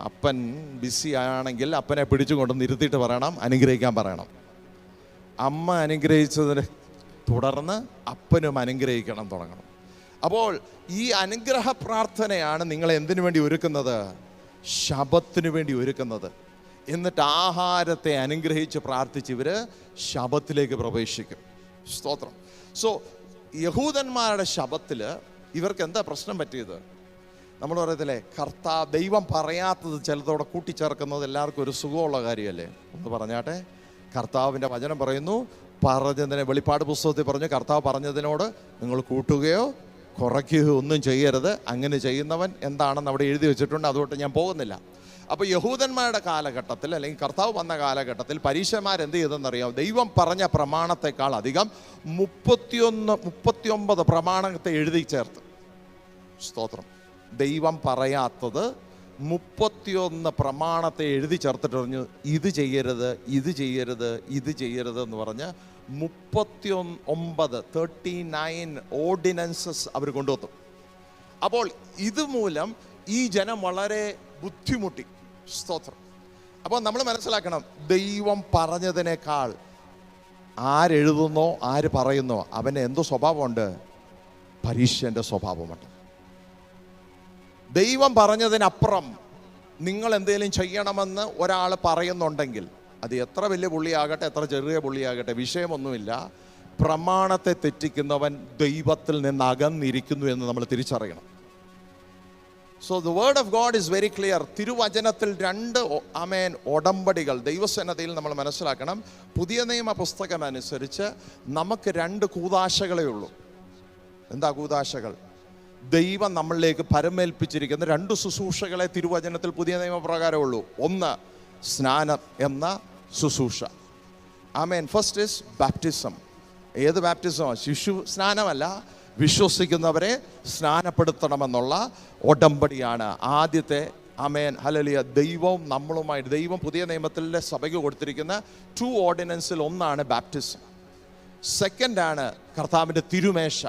അപ്പൻ ബിസി ആണെങ്കിൽ അപ്പനെ പിടിച്ചുകൊണ്ട് നിർത്തിയിട്ട് പറയണം, അനുഗ്രഹിക്കാൻ പറയണം. അമ്മ അനുഗ്രഹിച്ചതിന് തുടർന്ന് അപ്പനും അനുഗ്രഹിക്കണം തുടങ്ങണം. അപ്പോൾ ഈ അനുഗ്രഹ പ്രാർത്ഥനയാണ് നിങ്ങൾ എന്തിനു വേണ്ടി ഒരുക്കുന്നത്? ശബത്തിന് വേണ്ടി ഒരുക്കുന്നത്. എന്നിട്ട് ആഹാരത്തെ അനുഗ്രഹിച്ച് പ്രാർത്ഥിച്ച് ഇവർ ശബത്തിലേക്ക് പ്രവേശിക്കും. സ്തോത്രം. സോ യഹൂദന്മാരുടെ ശബത്തിൽ ഇവർക്ക് എന്താ പ്രശ്നം പറ്റിയത്? നമ്മൾ പറയത്തില്ലേ, ദൈവം പറയാത്തത് ചിലതോടെ കൂട്ടിച്ചേർക്കുന്നത് എല്ലാവർക്കും ഒരു സുഖമുള്ള കാര്യമല്ലേ? ഒന്ന് പറഞ്ഞാട്ടെ. കർത്താവിൻ്റെ വചനം പറയുന്നു, പറഞ്ഞതിനെ വെളിപ്പാട് പുസ്തകത്തിൽ പറഞ്ഞു, കർത്താവ് പറഞ്ഞതിനോട് നിങ്ങൾ കൂട്ടുകയോ കുറയ്ക്കുകയോ ഒന്നും ചെയ്യരുത്. അങ്ങനെ ചെയ്യുന്നവൻ എന്താണെന്ന് അവിടെ എഴുതി വെച്ചിട്ടുണ്ട്. അതുകൊണ്ട് ഞാൻ പോകുന്നില്ല. അപ്പോൾ യഹൂദന്മാരുടെ കാലഘട്ടത്തിൽ അല്ലെങ്കിൽ കർത്താവ് വന്ന കാലഘട്ടത്തിൽ പരീശന്മാരെന്ത് ചെയ്തെന്നറിയാം? ദൈവം പറഞ്ഞ പ്രമാണത്തെക്കാൾ അധികം 39 പ്രമാണത്തെ എഴുതി ചേർത്ത്. സ്തോത്രം. ദൈവം പറയാത്തത് 31 പ്രമാണത്തെ എഴുതി ചേർത്തിട്ട് പറഞ്ഞു, ഇത് ചെയ്യരുത്, ഇത് ചെയ്യരുത്, ഇത് ചെയ്യരുത് എന്ന് പറഞ്ഞ് 39 ഓർഡിനൻസസ് അവർ കൊണ്ടുവന്നു. അപ്പോൾ ഇതുമൂലം ഈ ജനം വളരെ ബുദ്ധിമുട്ടി. സ്തോത്രം. അപ്പോൾ നമ്മൾ മനസ്സിലാക്കണം, ദൈവം പറഞ്ഞതിനേക്കാൾ ആരെഴുതുന്നോ ആര് പറയുന്നോ അവന് എന്തോ സ്വഭാവമുണ്ട്? പരീശന്റെ സ്വഭാവമുണ്ട്. ദൈവം പറഞ്ഞതിനപ്പുറം നിങ്ങൾ എന്തെങ്കിലും ചെയ്യണമെന്ന് ഒരാൾ പറയുന്നുണ്ടെങ്കിൽ, അത് എത്ര വലിയ പുള്ളിയാകട്ടെ എത്ര ചെറിയ പുള്ളിയാകട്ടെ, വിഷയമൊന്നുമില്ല. പ്രമാണത്തെ തെറ്റിക്കുന്നവൻ ദൈവത്തിൽ നിന്ന് അകന്നിരിക്കുന്നു എന്ന് നമ്മൾ തിരിച്ചറിയണം. So the word of God is very clear. തിരുവചനത്തിൽ 2 ഉടമ്പടികൾ ദൈവസന്നദ്ധയിൽ നമ്മൾ മനസ്സിലാക്കണം. പുതിയ നിയമ പുസ്തകം അനുസരിച്ച് നമുക്ക് 2 കൂദാശകളേ ഉള്ളൂ. എന്താ കൂദാശകൾ? ദൈവം നമ്മളിലേക്ക് പരമേൽപ്പിച്ചിരിക്കുന്ന 2 ശുശ്രൂഷകളെ തിരുവചനത്തിൽ പുതിയ നിയമപ്രകാരം ഉള്ളൂ. ഒന്ന്, സ്നാനം എന്ന ശുശ്രൂഷ. ആമേൻ. First is baptism. ഏത് ബാപ്റ്റിസമോ? ശിശു സ്നാനമല്ല, വിശ്വസിക്കുന്നവരെ സ്നാനപ്പെടുത്തണമെന്നുള്ള ഉടമ്പടിയാണ് ആദ്യത്തെ ആമേൻ, ഹല്ലേലൂയ. ദൈവവും നമ്മളുമായിട്ട്, ദൈവം പുതിയ നിയമത്തിലെ സഭയ്ക്ക് കൊടുത്തിരിക്കുന്ന 2 ഓർഡിനൻസിൽ ഒന്നാണ് ബാപ്റ്റിസം. സെക്കൻഡാണ് കർത്താവിൻ്റെ തിരുമേശ,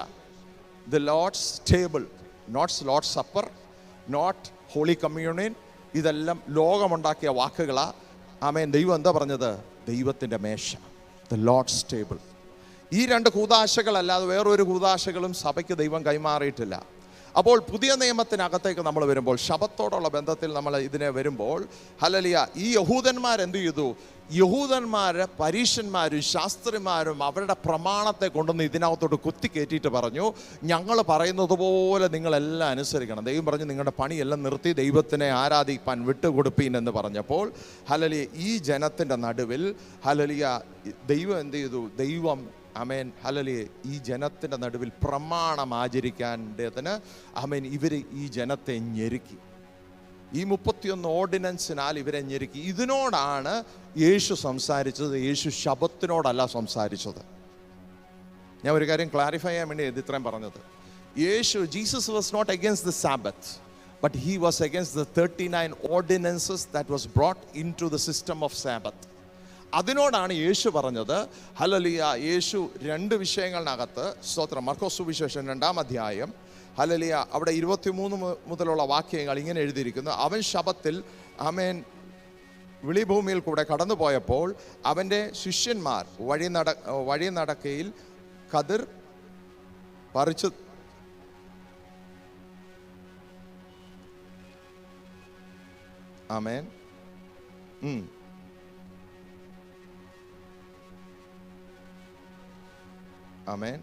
the Lord's table, not Lord's supper, not holy communion. ഇതെല്ലാം ലോകമുണ്ടാക്കിയ വാക്കുകളാണ്. ആമേൻ. ദൈവം എന്താ പറഞ്ഞത്? ദൈവത്തിൻ്റെ മേശ, ദ ലോർഡ്സ് ടേബിൾ. ഈ 2 കൂദാശകളല്ലാതെ വേറൊരു കൂദാശകളും സഭയ്ക്ക് ദൈവം കൈമാറിയിട്ടില്ല. അപ്പോൾ പുതിയ നിയമത്തിനകത്തേക്ക് നമ്മൾ വരുമ്പോൾ, ശബത്തോടുള്ള ബന്ധത്തിൽ നമ്മൾ ഇതിനെ വരുമ്പോൾ, ഹല്ലേലൂയ, ഈ യഹൂദന്മാരെന്ത് ചെയ്തു? യഹൂദന്മാര്, പരീശന്മാരും ശാസ്ത്രിമാരും അവരുടെ പ്രമാണത്തെ കൊണ്ടുവന്ന് ഇതിനകത്തോട്ട് കുത്തിക്കയറ്റിയിട്ട് പറഞ്ഞു, ഞങ്ങൾ പറയുന്നത് പോലെ നിങ്ങളെല്ലാം അനുസരിക്കണം. ദൈവം പറഞ്ഞു, നിങ്ങളുടെ പണിയെല്ലാം നിർത്തി ദൈവത്തിനെ ആരാധിപ്പാൻ വിട്ടുകൊടുപ്പീൻ എന്ന് പറഞ്ഞപ്പോൾ, ഹല്ലേലൂയ, ഈ ജനത്തിൻ്റെ നടുവിൽ, ഹല്ലേലൂയ, ദൈവം എന്ത് ചെയ്തു? ദൈവം, ആമേൻ, ഹല്ലേലൂയ, ഈ ജനത്തിൻ്റെ നടുവിൽ പ്രമാണം ആചരിക്കേണ്ടതിന്, ആമേൻ, ഇവർ ഈ ജനത്തെ ഞെരുക്കി. ഈ 31 ഓർഡിനൻസിനാൽ ഇവരെ ഞെരുക്കി. ഇതിനോടാണ് യേശു സംസാരിച്ചത്. യേശു ശബത്തിനോടല്ല സംസാരിച്ചത്. ഞാൻ ഒരു കാര്യം ക്ലാരിഫൈ ചെയ്യാൻ വേണ്ടി ഇത്രയും പറഞ്ഞത്. Jesus was not against the Sabbath, but he was against the 39 ordinances that was brought into the system of Sabbath. അതിനോടാണ് യേശു പറഞ്ഞത്. ഹല്ലേലൂയ. യേശു 2 വിഷയങ്ങളിനകത്ത്, സ്തോത്രം, മർക്കോസ് സുവിശേഷം 2-ാം അധ്യായം, ഹല്ലേലൂയ, അവിടെ 23 മുതലുള്ള വാക്യങ്ങൾ ഇങ്ങനെ എഴുതിയിരിക്കുന്നു. അവൻ ശബത്തിൽ, ആമേൻ, വെളിഭൂമിയിൽ കൂടെ കടന്നു പോയപ്പോൾ അവൻ്റെ ശിഷ്യന്മാർ വഴി നടക്കയിൽ കതിർ പറിച്ചു. ആമേൻ. ആമേൻ.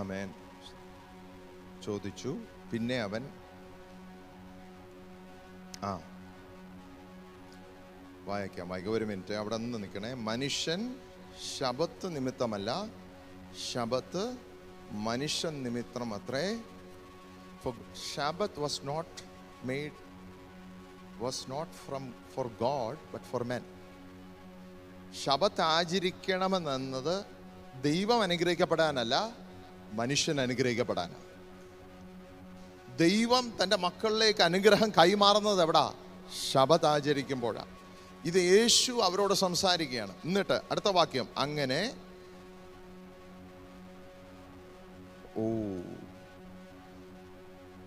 ആമേൻ. ചോദിച്ചു. പിന്നെ അവൻ വായിക്കാം. ഒരു മിനിറ്റ് അവിടെ നിന്ന് നിൽക്കണേ. മനുഷ്യൻ ശബത്ത് നിമിത്തമല്ല, ശബത്ത് മനുഷ്യൻ നിമിത്തം അത്രേ. For Sabbath was not for God but for men. ശബത്ത് ആചരിക്കണമെന്നത് ദൈവം അനുഗ്രഹിക്കപ്പെടാനല്ല, മനുഷ്യൻ അനുഗ്രഹിക്കപ്പെടാനാണ്. ദൈവം തൻ്റെ മക്കളിലേക്ക് അനുഗ്രഹം കൈമാറുന്നത് എവിടാ? ശബത്ത് ആചരിക്കുമ്പോഴാണ്. ഇത് യേശു അവരോട് സംസാരിക്കുകയാണ്. എന്നിട്ട് അടുത്ത വാക്യം, അങ്ങനെ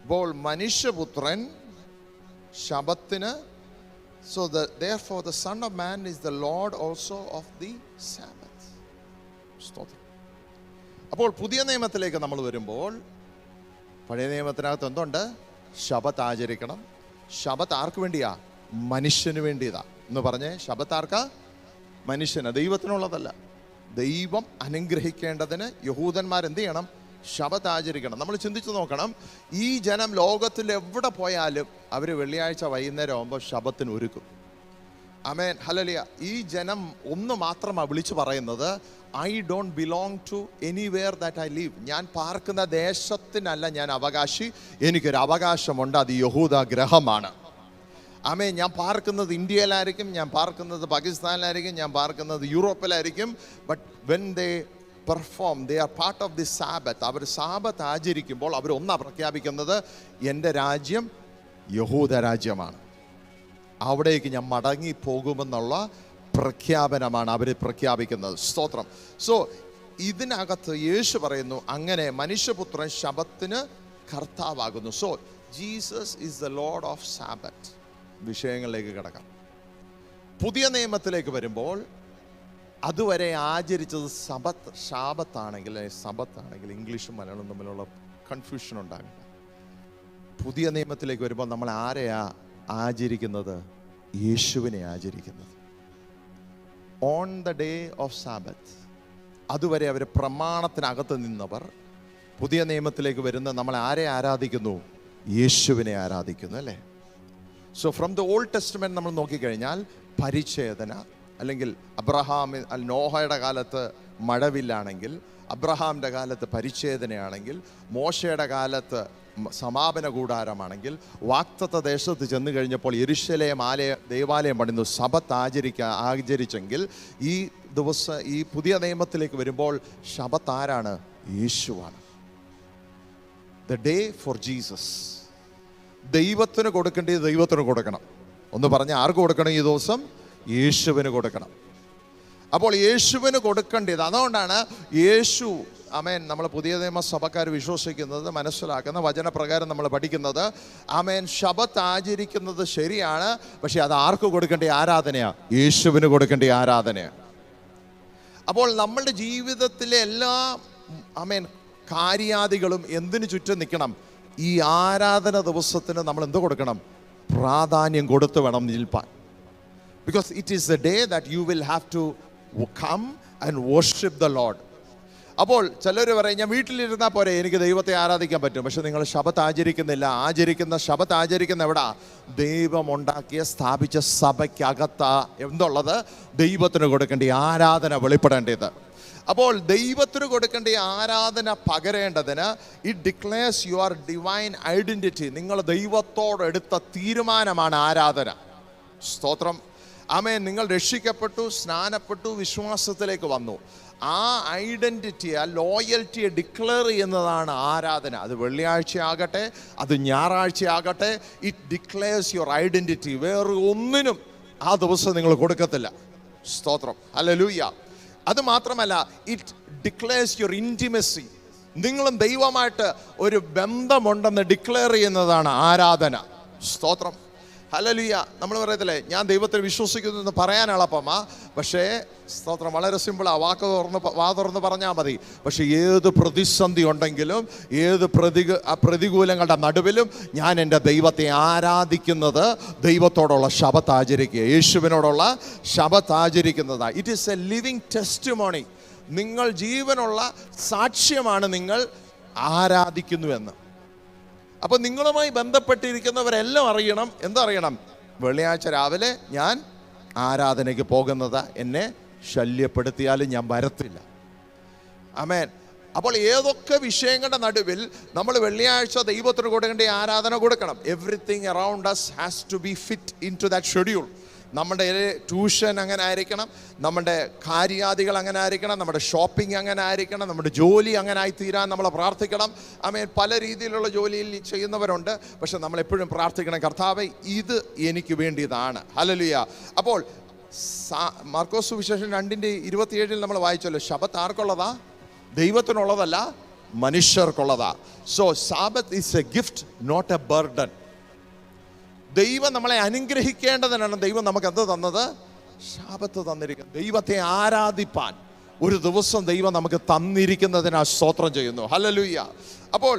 അപ്പോൾ മനുഷ്യപുത്രൻ ശബത്തിന്, so therefore the Son of Man is the Lord also of the Sabbath. സ്തോത്രം. അപ്പോൾ പുതിയ നിയമത്തിലേക്ക് നമ്മൾ വരുമ്പോൾ, പഴയ നിയമത്തിനകത്ത് എന്തുണ്ട്? ശബത്ത് ആചരിക്കണം. ശബത്ത് ആർക്ക് വേണ്ടിയാ? മനുഷ്യന് വേണ്ടിയതാ എന്ന് പറഞ്ഞേ. ശബത്ത് ആർക്കാ? മനുഷ്യന്, ദൈവത്തിനുള്ളതല്ല. ദൈവം അനുഗ്രഹിക്കേണ്ടതിന് യഹൂദന്മാരെന്ത് ചെയ്യണം? ശബത്ത് ആചരിക്കണം. നമ്മൾ ചിന്തിച്ചു നോക്കണം, ഈ ജനം ലോകത്തിൽ എവിടെ പോയാലും അവർ വെള്ളിയാഴ്ച വൈകുന്നേരം ആകുമ്പോൾ ശബത്തിന് ഒരുക്കും. ആമേൻ, ഹല്ലേലൂയ. ഈ ജനം ഒന്ന് മാത്രമാണ് വിളിച്ചു പറയുന്നത്, I don't belong to anywhere that I live. ഞാൻ പാർക്കുന്ന ദേശത്തിനല്ല ഞാൻ അവകാശി, എനിക്കൊരു അവകാശമുണ്ട്, അത് യഹൂദ ഗ്രഹമാണ്. ആമേൻ. ഞാൻ പാർക്കുന്നത് ഇന്ത്യയിലായിരിക്കും, ഞാൻ പാർക്കുന്നത് പാകിസ്ഥാനിലായിരിക്കും, ഞാൻ പാർക്കുന്നത് യൂറോപ്പിലായിരിക്കും. But when they perform, they are part of the Sabbath. അവർ സാബത്ത് ആചരിക്കുമ്പോൾ അവർ ഒന്നാ പ്രഖ്യാപിക്കുന്നത്, എൻ്റെ രാജ്യം യഹൂദ രാജ്യമാണ്, അവിടേക്ക് ഞാൻ മടങ്ങി പോകുമെന്നുള്ള പ്രഖ്യാപനമാണ് അവർ പ്രഖ്യാപിക്കുന്നത്. സ്തോത്രം. സോ ഇതിനകത്ത് യേശു പറയുന്നു, അങ്ങനെ മനുഷ്യപുത്രൻ ശബത്തിന് കർത്താവാകുന്നു. So Jesus is the Lord of Sabbath. വിഷയങ്ങളിലേക്ക് കിടക്കാം. പുതിയ നിയമത്തിലേക്ക് വരുമ്പോൾ അതുവരെ ആചരിച്ചത് ശബത്താണെങ്കിൽ ഇംഗ്ലീഷും മലയാളവും തമ്മിലുള്ള കൺഫ്യൂഷൻ ഉണ്ടാകില്ല. പുതിയ നിയമത്തിലേക്ക് വരുമ്പോൾ നമ്മൾ ആരെയാ ആചരിക്കുന്നത്? യേശുവിനെ ആചരിക്കുന്നത്. On the day of Sabbath. അതുവരെ അവർ പ്രമാണത്തിനകത്ത് നിന്നവർ പുതിയ നിയമത്തിലേക്ക് വരുന്ന നമ്മൾ ആരെ ആരാധിക്കുന്നു? യേശുവിനെ ആരാധിക്കുന്നു, അല്ലേ? So from the old testament നമ്മൾ നോക്കിക്കഴിഞ്ഞാൽ പരിച്ഛേദന, അല്ലെങ്കിൽ നോഹയുടെ കാലത്ത് മഴവില്ലാണെങ്കിൽ, അബ്രഹാമിൻ്റെ കാലത്ത് പരിച്ഛേദനയാണെങ്കിൽ, മോശയുടെ കാലത്ത് സമാപന കൂടാരമാണെങ്കിൽ, വാഗ്ദത്ത ദേശത്ത് ചെന്ന് കഴിഞ്ഞപ്പോൾ യെരൂശലേം ദേവാലയം പണിതു ശബത്ത് ആചരിച്ചെങ്കിൽ, ഈ ദിവസം ഈ പുതിയ നിയമത്തിലേക്ക് വരുമ്പോൾ ശബത്ത് ആരാണ്? യേശുവാണ്. The day four Jesus. ദൈവത്തിന് കൊടുക്കേണ്ടത് ദൈവത്തിന് കൊടുക്കണം. ഒന്ന് പറഞ്ഞ് ആർക്ക് കൊടുക്കണം? ഈ ദിവസം യേശുവിന് കൊടുക്കണം. അപ്പോൾ യേശുവിന് കൊടുക്കേണ്ടത്, അതുകൊണ്ടാണ് യേശു, ആമേൻ, നമ്മൾ പുതിയ നിയമസഭക്കാർ വിശ്വസിക്കുന്നത്, മനസ്സിലാക്കുന്ന വചനപ്രകാരം നമ്മൾ പഠിക്കുന്നത്, ആമേൻ, ശബത്ത് ആചരിക്കുന്നത് ശരിയാണ്, പക്ഷെ അത് ആർക്ക് കൊടുക്കേണ്ട ആരാധനയാണ്? യേശുവിന് കൊടുക്കേണ്ട ആരാധനയാണ്. അപ്പോൾ നമ്മളുടെ ജീവിതത്തിലെ എല്ലാ, ആമേൻ, കാര്യാദികളും എന്തിനു ചുറ്റും നിൽക്കണം? ഈ ആരാധന ദിവസത്തിന് നമ്മൾ എന്ത് കൊടുക്കണം? പ്രാധാന്യം കൊടുത്ത് വേണം നിൽപ്പാൻ. Because it is the day that you will have to come and worship the Lord. അപ്പോൾ ചിലർ പറയും, ഞാൻ വീട്ടിലിരുന്നാൽ പോരെ, എനിക്ക് ദൈവത്തെ ആരാധിക്കാൻ പറ്റും. പക്ഷെ നിങ്ങൾ ശബത്ത് ആചരിക്കുന്നില്ല. ശബത്ത് ആചരിക്കുന്ന എവിടാ? ദൈവം ഉണ്ടാക്കിയ സ്ഥാപിച്ച സഭയ്ക്കകത്താ എന്തുള്ളത്? ദൈവത്തിന് കൊടുക്കേണ്ട ആരാധന വെളിപ്പെടേണ്ടത്. അപ്പോൾ ദൈവത്തിന് കൊടുക്കേണ്ട ആരാധന പകരേണ്ടതിന് it declares your divine identity. നിങ്ങൾ ദൈവത്തോടെടുത്ത തീരുമാനമാണ് ആരാധന. സ്തോത്രം. ആമേൻ. നിങ്ങൾ രക്ഷിക്കപ്പെട്ടു, സ്നാനപ്പെട്ടു, വിശ്വാസത്തിലേക്ക് വന്നു. ആ ഐഡന്റിറ്റി, ആ ലോയൽറ്റിയെ ഡിക്ലെയർ ചെയ്യുന്നതാണ് ആരാധന. അത് വെള്ളിയാഴ്ച ആകട്ടെ, അത് ഞായറാഴ്ച ആകട്ടെ, ഇറ്റ് ഡിക്ലെയർസ് യുവർ ഐഡന്റിറ്റി. വേറെ ഒന്നിനും ആ ദിവസം നിങ്ങൾ കൊടുക്കത്തില്ല. സ്തോത്രം. ഹല്ലേലൂയ. അത് മാത്രമല്ല, ഇറ്റ് ഡിക്ലെയർസ് യുവർ ഇൻറ്റിമസി. നിങ്ങളും ദൈവമായിട്ട് ഒരു ബന്ധമുണ്ടെന്ന് ഡിക്ലെയർ ചെയ്യുന്നതാണ് ആരാധന. സ്തോത്രം. ഹല്ലേലൂയ. നമ്മൾ പറയത്തില്ലേ, ഞാൻ ദൈവത്തെ വിശ്വസിക്കുന്നു എന്ന് പറയാൻ എളുപ്പമാ, പക്ഷേ സ്തോത്രം വളരെ സിമ്പിളാണ്. വാ തുറന്ന് പറഞ്ഞാൽ മതി. പക്ഷെ ഏത് പ്രതിസന്ധി ഉണ്ടെങ്കിലും, ഏത് പ്രതികൂലങ്ങളുടെ നടുവിലും ഞാൻ എൻ്റെ ദൈവത്തെ ആരാധിക്കുന്നത് ദൈവത്തോടുള്ള ശബത്ത് ആചരിക്കുക, യേശുവിനോടുള്ള ശബത്ത് ആചരിക്കുന്നതാണ്. It is a living testimony. നിങ്ങൾ ജീവനുള്ള സാക്ഷ്യമാണ് നിങ്ങൾ ആരാധിക്കുന്നുവെന്ന്. അപ്പോൾ നിങ്ങളുമായി ബന്ധപ്പെട്ടിരിക്കുന്നവരെല്ലാം അറിയണം. എന്തറിയണം? വെള്ളിയാഴ്ച രാവിലെ ഞാൻ ആരാധനയ്ക്ക് പോകുന്നത് എന്നെ ശല്യപ്പെടുത്തിയാലും ഞാൻ വരത്തില്ല. ആമേൻ. അപ്പോൾ ഏതൊക്കെ വിഷയങ്ങളുടെ നടുവിൽ നമ്മൾ വെള്ളിയാഴ്ച ദൈവത്തിന് കൊടുക്കേണ്ട ആരാധന കൊടുക്കണം. Everything around us has to be fit in to that schedule. നമ്മുടെ ട്യൂഷൻ അങ്ങനെ ആയിരിക്കണം, നമ്മുടെ കാര്യാദികൾ അങ്ങനെ ആയിരിക്കണം, നമ്മുടെ ഷോപ്പിംഗ് അങ്ങനെ ആയിരിക്കണം, നമ്മുടെ ജോലി അങ്ങനെ ആയിത്തീരാൻ നമ്മൾ പ്രാർത്ഥിക്കണം. ആമേൻ. പല രീതിയിലുള്ള ജോലിയിൽ ചെയ്യുന്നവരുണ്ട്. പക്ഷെ നമ്മളെപ്പോഴും പ്രാർത്ഥിക്കണം, കർത്താവേ, ഇത് എനിക്ക് വേണ്ടിയതാണ്. ഹല്ലേലൂയ. അപ്പോൾ മാർക്കോസ് സുവിശേഷം 2:27 നമ്മൾ വായിച്ചല്ലോ, ശബത്ത് ആർക്കുള്ളതാ? ദൈവത്തിനുള്ളതല്ല, മനുഷ്യർക്കുള്ളതാ. So Sabbath is a gift, not a burden. ദൈവം നമ്മളെ അനുഗ്രഹിക്കേണ്ടതിനാണ് ദൈവം നമുക്ക് എന്ത് തന്നത്? ശബത്ത് തന്നിരിക്കുന്നത്. ദൈവത്തെ ആരാധിപ്പാൻ ഒരു ദിവസം ദൈവം നമുക്ക് തന്നിരിക്കുന്നതിനാ സ്തോത്രം ചെയ്യുന്നു. ഹല്ലേലൂയ. അപ്പോൾ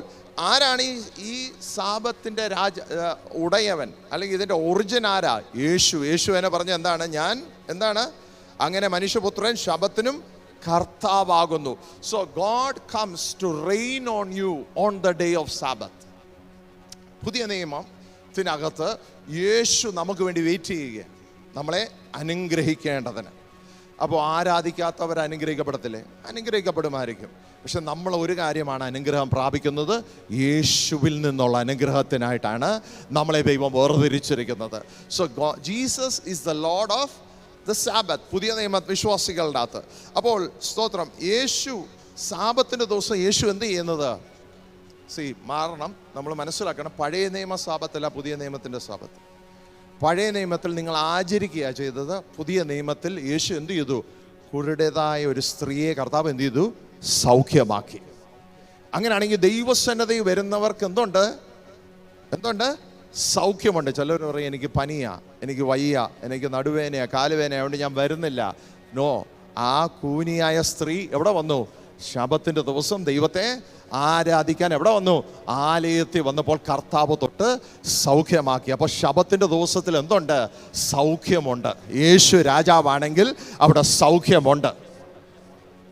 ആരാണ് ഈ സാബത്തിൻ്റെ ഉടയവൻ, അല്ലെങ്കിൽ ഇതിൻ്റെ ഒറിജിൻ ആരാ? യേശു. യേശു എന്നെ പറഞ്ഞ എന്താണ് അങ്ങനെ മനുഷ്യപുത്രൻ ശബത്തിനും കർത്താവാകുന്നു. So God comes to rain on you on the day of Sabbath. പുതിയ നിയമത്തിനകത്ത് യേശു നമുക്ക് വേണ്ടി വെയിറ്റ് ചെയ്യുക, നമ്മളെ അനുഗ്രഹിക്കേണ്ടതിന്. അപ്പോൾ ആരാധിക്കാത്തവർ അനുഗ്രഹിക്കപ്പെടത്തില്ലേ? അനുഗ്രഹിക്കപ്പെടുമായിരിക്കും. പക്ഷെ നമ്മൾ ഒരു കാര്യമാണ് അനുഗ്രഹം പ്രാപിക്കുന്നത്, യേശുവിൽ നിന്നുള്ള അനുഗ്രഹത്തിനായിട്ടാണ് നമ്മളെ ദൈവം വേർതിരിച്ചിരിക്കുന്നത്. So Jesus is the Lord of the Sabbath. പുതിയ നിയമ വിശ്വാസികളുടെ അകത്ത്. അപ്പോൾ സ്തോത്രം, യേശു സാബത്തിൻ്റെ ദിവസം യേശു എന്ത് ചെയ്യുന്നത്? മാറണം. നമ്മൾ മനസ്സിലാക്കണം, പഴയ നിയമ സാബത്തല്ല പുതിയ നിയമത്തിൻ്റെ സാബത്ത്. പഴയ നിയമത്തിൽ നിങ്ങൾ ആചരിക്കുക ചെയ്തത്. പുതിയ നിയമത്തിൽ യേശു എന്ത് ചെയ്തു? കുരുടേതായ ഒരു സ്ത്രീയെ കർത്താവ് എന്ത് ചെയ്തു? സൗഖ്യമാക്കി. അങ്ങനെയാണെങ്കിൽ ദൈവസന്നദ്ധയിൽ വരുന്നവർക്ക് എന്തുണ്ട്? സൗഖ്യമുണ്ട്. ചിലർ പറയും, എനിക്ക് പനിയാ, എനിക്ക് വയ്യ, എനിക്ക് നടുവേനയാ, കാലുവേനയാ, അതുകൊണ്ട് ഞാൻ വരുന്നില്ല. നോ, ആ കൂനിയായ സ്ത്രീ എവിടെ വന്നു? ശബത്തിൻ്റെ ദിവസം ദൈവത്തെ ആരാധിക്കാൻ എവിടെ വന്നു? ആലയത്തിൽ വന്നപ്പോൾ കർത്താവ് തൊട്ട് സൗഖ്യമാക്കി. അപ്പോൾ ശബത്തിൻ്റെ ദിവസത്തിൽ എന്തുണ്ട്? സൗഖ്യമുണ്ട്. യേശു രാജാവാണെങ്കിൽ അവിടെ സൗഖ്യമുണ്ട്.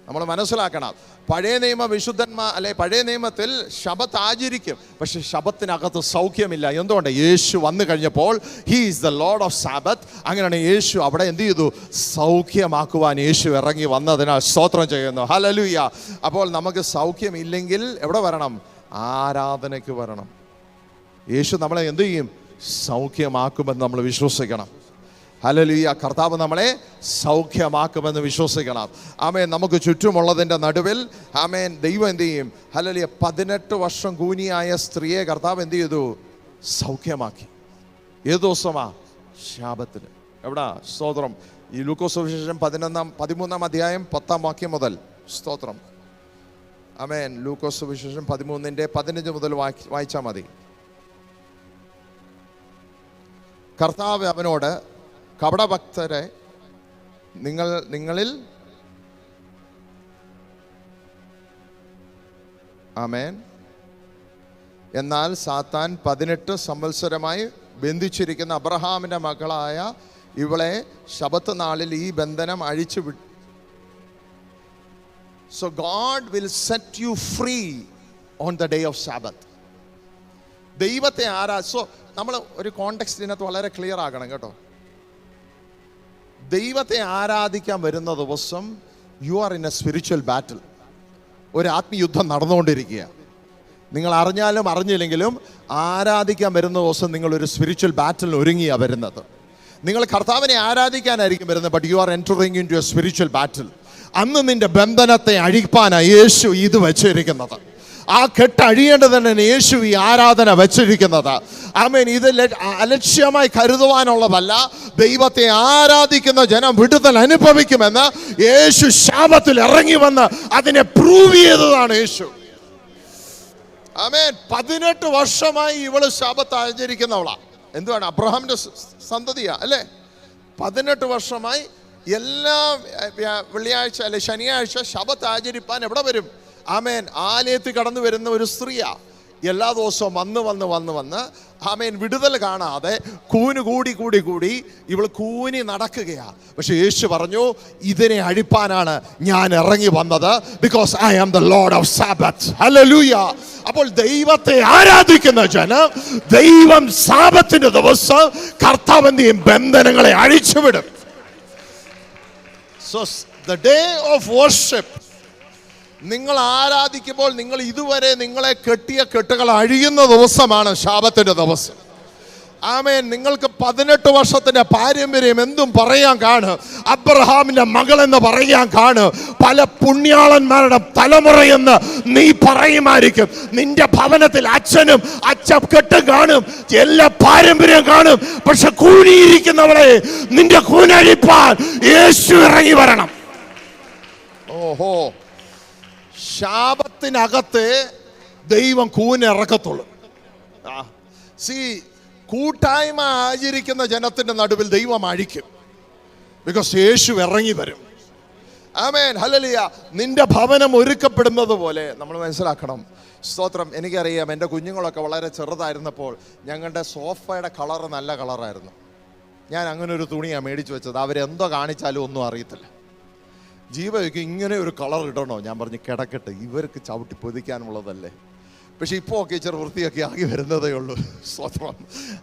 നമ്മൾ മനസ്സിലാക്കണം. പഴയ നിയമ വിശുദ്ധന്മാർ അല്ലെ, പഴയ നിയമത്തിൽ ശബത്ത് ആചരിക്കും, പക്ഷെ ശബത്തിനകത്ത് സൗഖ്യമില്ല. എന്തുകൊണ്ട്? യേശു വന്നു കഴിഞ്ഞപ്പോൾ he is the Lord of Sabbath. അങ്ങനെയാണ് യേശു അവിടെ എന്ത് ചെയ്തു? സൗഖ്യമാക്കുവാൻ യേശു ഇറങ്ങി വന്നതിനാൽ സ്തോത്രം ചെയ്യുന്നു. ഹല്ലേലൂയ. അപ്പോൾ നമുക്ക് സൗഖ്യമില്ലെങ്കിൽ എവിടെ വരണം? ആരാധനയ്ക്ക് വരണം. യേശു നമ്മളെ എന്ത് ചെയ്യും? സൗഖ്യമാക്കുമെന്ന് നമ്മൾ വിശ്വസിക്കണം. ഹല്ലേലൂയ. കർത്താവ് നമ്മളെ സൗഖ്യമാക്കുമെന്ന് വിശ്വസിക്കണം. ആമേൻ. നമുക്ക് ചുറ്റുമുള്ളതിൻ്റെ നടുവിൽ ആമേൻ ദൈവം എന്ത് ചെയ്യും? ഹല്ലേലൂയ. 18 വർഷം കൂനിയായ സ്ത്രീയെ കർത്താവ് എന്ത് ചെയ്തു? സൗഖ്യമാക്കി. ഏത് ദിവസമാ? ശാബത്തിൽ. എവിടാ? സ്തോത്രം. ഈ ലൂക്കോസ് സുവിശേഷം 13 അധ്യായം 10 വാക്യം മുതൽ. സ്തോത്രം. ആമേൻ. ലൂക്കോസ് സുവിശേഷം 13:15 മുതൽ വായിച്ചാൽ മതി. കർത്താവ് അവനോട്, കപടഭക്തരെ, നിങ്ങളിൽ ആമേൻ, എന്നാൽ സാത്താൻ 18 സംവത്സരമായി ബന്ധിച്ചിരിക്കുന്ന അബ്രഹാമിൻ്റെ മകളായ ഇവളെ ശബത്ത് നാളിൽ ഈ ബന്ധനം അഴിച്ചു വിട്ടു. So God will set you free on the day of Sabbath. ദൈവത്തെ സോ നമ്മൾ ഒരു കോണ്ടെക്സ്റ്റ് ഇതിനകത്ത് വളരെ ക്ലിയർ ആകണം കേട്ടോ. ദൈവത്തെ ആരാധിക്കാൻ വരുന്ന ദിവസം you are in a spiritual battle. ഒരു ആത്മയുദ്ധം നടന്നുകൊണ്ടിരിക്കുക. നിങ്ങൾ അറിഞ്ഞാലും അറിഞ്ഞില്ലെങ്കിലും ആരാധിക്കാൻ വരുന്ന ദിവസം നിങ്ങളൊരു സ്പിരിച്വൽ ബാറ്റിൽ ഒരുങ്ങിയാണ് വരുന്നത്. നിങ്ങൾ കർത്താവിനെ ആരാധിക്കാനായിരിക്കും വരുന്നത്, but you are entering into a spiritual battle. അന്ന് നിന്റെ ബന്ധനത്തെ അഴിപ്പാനാണ് യേശു ഇത് വെച്ചിരിക്കുന്നത്. ആ കെട്ടഴിയേണ്ടതന്നെ യേശു ഈ ആരാധന വെച്ചിരിക്കുന്നത്. ആമേൻ. ഇത് അലക്ഷ്യമായി കരുതുവാനുള്ളതല്ല. ദൈവത്തെ ആരാധിക്കുന്ന ജനം വിടുതൽ അനുഭവിക്കുമെന്ന് യേശു ശാബത്തിൽ ഇറങ്ങി വന്ന് അതിനെ പ്രൂവ് ചെയ്തതാണ് യേശു. ആമേൻ. 18 വർഷമായി ഇവള് ശാബത്ത് ആചരിക്കുന്നവളാ. എന്തുവാണ്? അബ്രഹാമിന്റെ സന്തതിയാ അല്ലേ? 18 വർഷമായി എല്ലാ വെള്ളിയാഴ്ച അല്ലെ ശനിയാഴ്ച ശബത്ത് ആചരിപ്പാൻ എവിടെ വരും? ആമേൻ. ആലയത്തിൽ കടന്നു വരുന്ന ഒരു സ്ത്രീയാ. എല്ലാ ദിവസവും വന്ന് ആമേൻ വിടുതൽ കാണാതെ കൂടി ഇവൾ കൂനി നടക്കുകയാ. പക്ഷെ യേശു പറഞ്ഞു, ഇതിനെ അഴിപ്പാനാണ് ഞാൻ ഇറങ്ങി വന്നത്. Because I am the Lord of Sabbath. ഹല്ലേലൂയ. അപ്പോൾ ദൈവത്തെ ആരാധിക്കുന്ന ജനം ദൈവം സാബത്തിന്റെ ദിവസം കർത്താവിന്റെ ബന്ധനങ്ങളെ അഴിച്ചുവിടും. So the day of worship, നിങ്ങൾ ആരാധിക്കുമ്പോൾ നിങ്ങൾ ഇതുവരെ നിങ്ങളെ കെട്ടിയ കെട്ടുകൾ അഴിയുന്ന ദിവസമാണ് ശാബത്തിന്റെ ദിവസം. ആമേൻ. നിങ്ങൾക്ക് 18 വർഷത്തിന്റെ പാരമ്പര്യം എന്തും പറയാൻ കാണും. അബ്രഹാമിന്റെ മകൾ എന്ന് പറയാൻ കാണും. പല പുണ്യാളന്മാരുടെ തലമുറയെന്ന് നീ പറയുമായിരിക്കും. നിന്റെ ഭവനത്തിൽ അച്ഛനും അച്ചക്കെട്ടും കാണും, എല്ലാ പാരമ്പര്യം കാണും. പക്ഷെ കൂടിയിരിക്കുന്നവളെ നിന്റെ കൂനഴിപ്പാൻ യേശു ഇറങ്ങി വരണം. ഓഹോ. ശാബത്തിനകത്ത് ദൈവം കൂനിറക്കത്തുള്ളൂ. കൂട്ടായ്മ ആചരിക്കുന്ന ജനത്തിന്റെ നടുവിൽ ദൈവം അഴിക്കും. ബിക്കോസ് യേശു ഇറങ്ങി വരും. ആമേൻ. ഹല്ലേലൂയ. നിന്റെ ഭവനം ഒരുക്കപ്പെടുന്നത് പോലെ നമ്മൾ മനസ്സിലാക്കണം. സ്തോത്രം. എനിക്കറിയാം, എൻ്റെ കുഞ്ഞുങ്ങളൊക്കെ വളരെ ചെറുതായിരുന്നപ്പോൾ ഞങ്ങളുടെ സോഫയുടെ കളറ് നല്ല കളറായിരുന്നു. ഞാൻ അങ്ങനെ ഒരു തുണിയാണ് മേടിച്ചു വെച്ചത്. അവരെന്തോ കാണിച്ചാലും ഒന്നും അറിയത്തില്ല. ജീവയ്ക്ക് ഇങ്ങനെ ഒരു കളർ ഇടണോ? ഞാൻ പറഞ്ഞു കിടക്കട്ടെ, ഇവർക്ക് ചവിട്ടി പൊതിക്കാനുള്ളതല്ലേ. പക്ഷെ ഇപ്പോൾ ഒക്കെ ഇച്ചിരി വൃത്തിയൊക്കെ ആകി വരുന്നതേ ഉള്ളൂ. സ്വത്രം.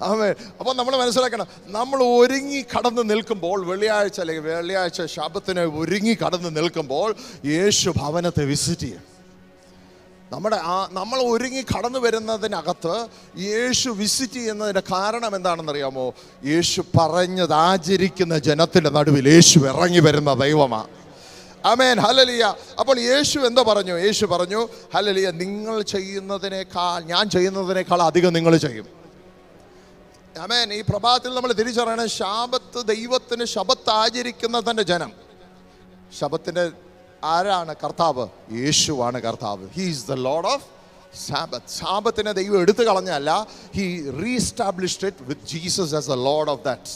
ആമേൻ. അപ്പോൾ നമ്മൾ മനസ്സിലാക്കണം, നമ്മൾ ഒരുങ്ങി കടന്ന് നിൽക്കുമ്പോൾ, വെള്ളിയാഴ്ച ശബത്തിന് ഒരുങ്ങി കടന്ന് നിൽക്കുമ്പോൾ യേശു ഭവനത്തെ വിസിറ്റ് ചെയ്യും. നമ്മൾ ഒരുങ്ങി കടന്നു വരുന്നതിനകത്ത് യേശു വിസിറ്റ് ചെയ്യുന്നതിൻ്റെ കാരണം എന്താണെന്നറിയാമോ? യേശു പറഞ്ഞത് ആചരിക്കുന്ന ജനത്തിൻ്റെ നടുവിൽ യേശു ഇറങ്ങി വരുന്ന ദൈവമാണ്. ആമേൻ. ഹല്ലേലൂയ. അപ്പോൾ യേശു എന്തോ പറഞ്ഞു? യേശു പറഞ്ഞു, ഹല്ലേലൂയ, നിങ്ങൾ ചെയ്യുന്നതിനേക്കാൾ, ഞാൻ ചെയ്യുന്നതിനേക്കാൾ അധികം നിങ്ങൾ ചെയ്യും. ആമേൻ. ഈ പ്രഭാതത്തിൽ നമ്മൾ തിരിച്ചറിയണം, ശബത്ത് ദൈവത്തിന് ശബത്ത് ആചരിക്കുന്ന തൻ്റെ ജനം. ശബത്തിൻ്റെ ആരാണ് കർത്താവ്? യേശുവാണ് കർത്താവ്. He is the Lord of Sabbath. സാബത്തിനെ ദൈവം എടുത്തു കളഞ്ഞല്ല, he reestablished it with Jesus as the Lord of that.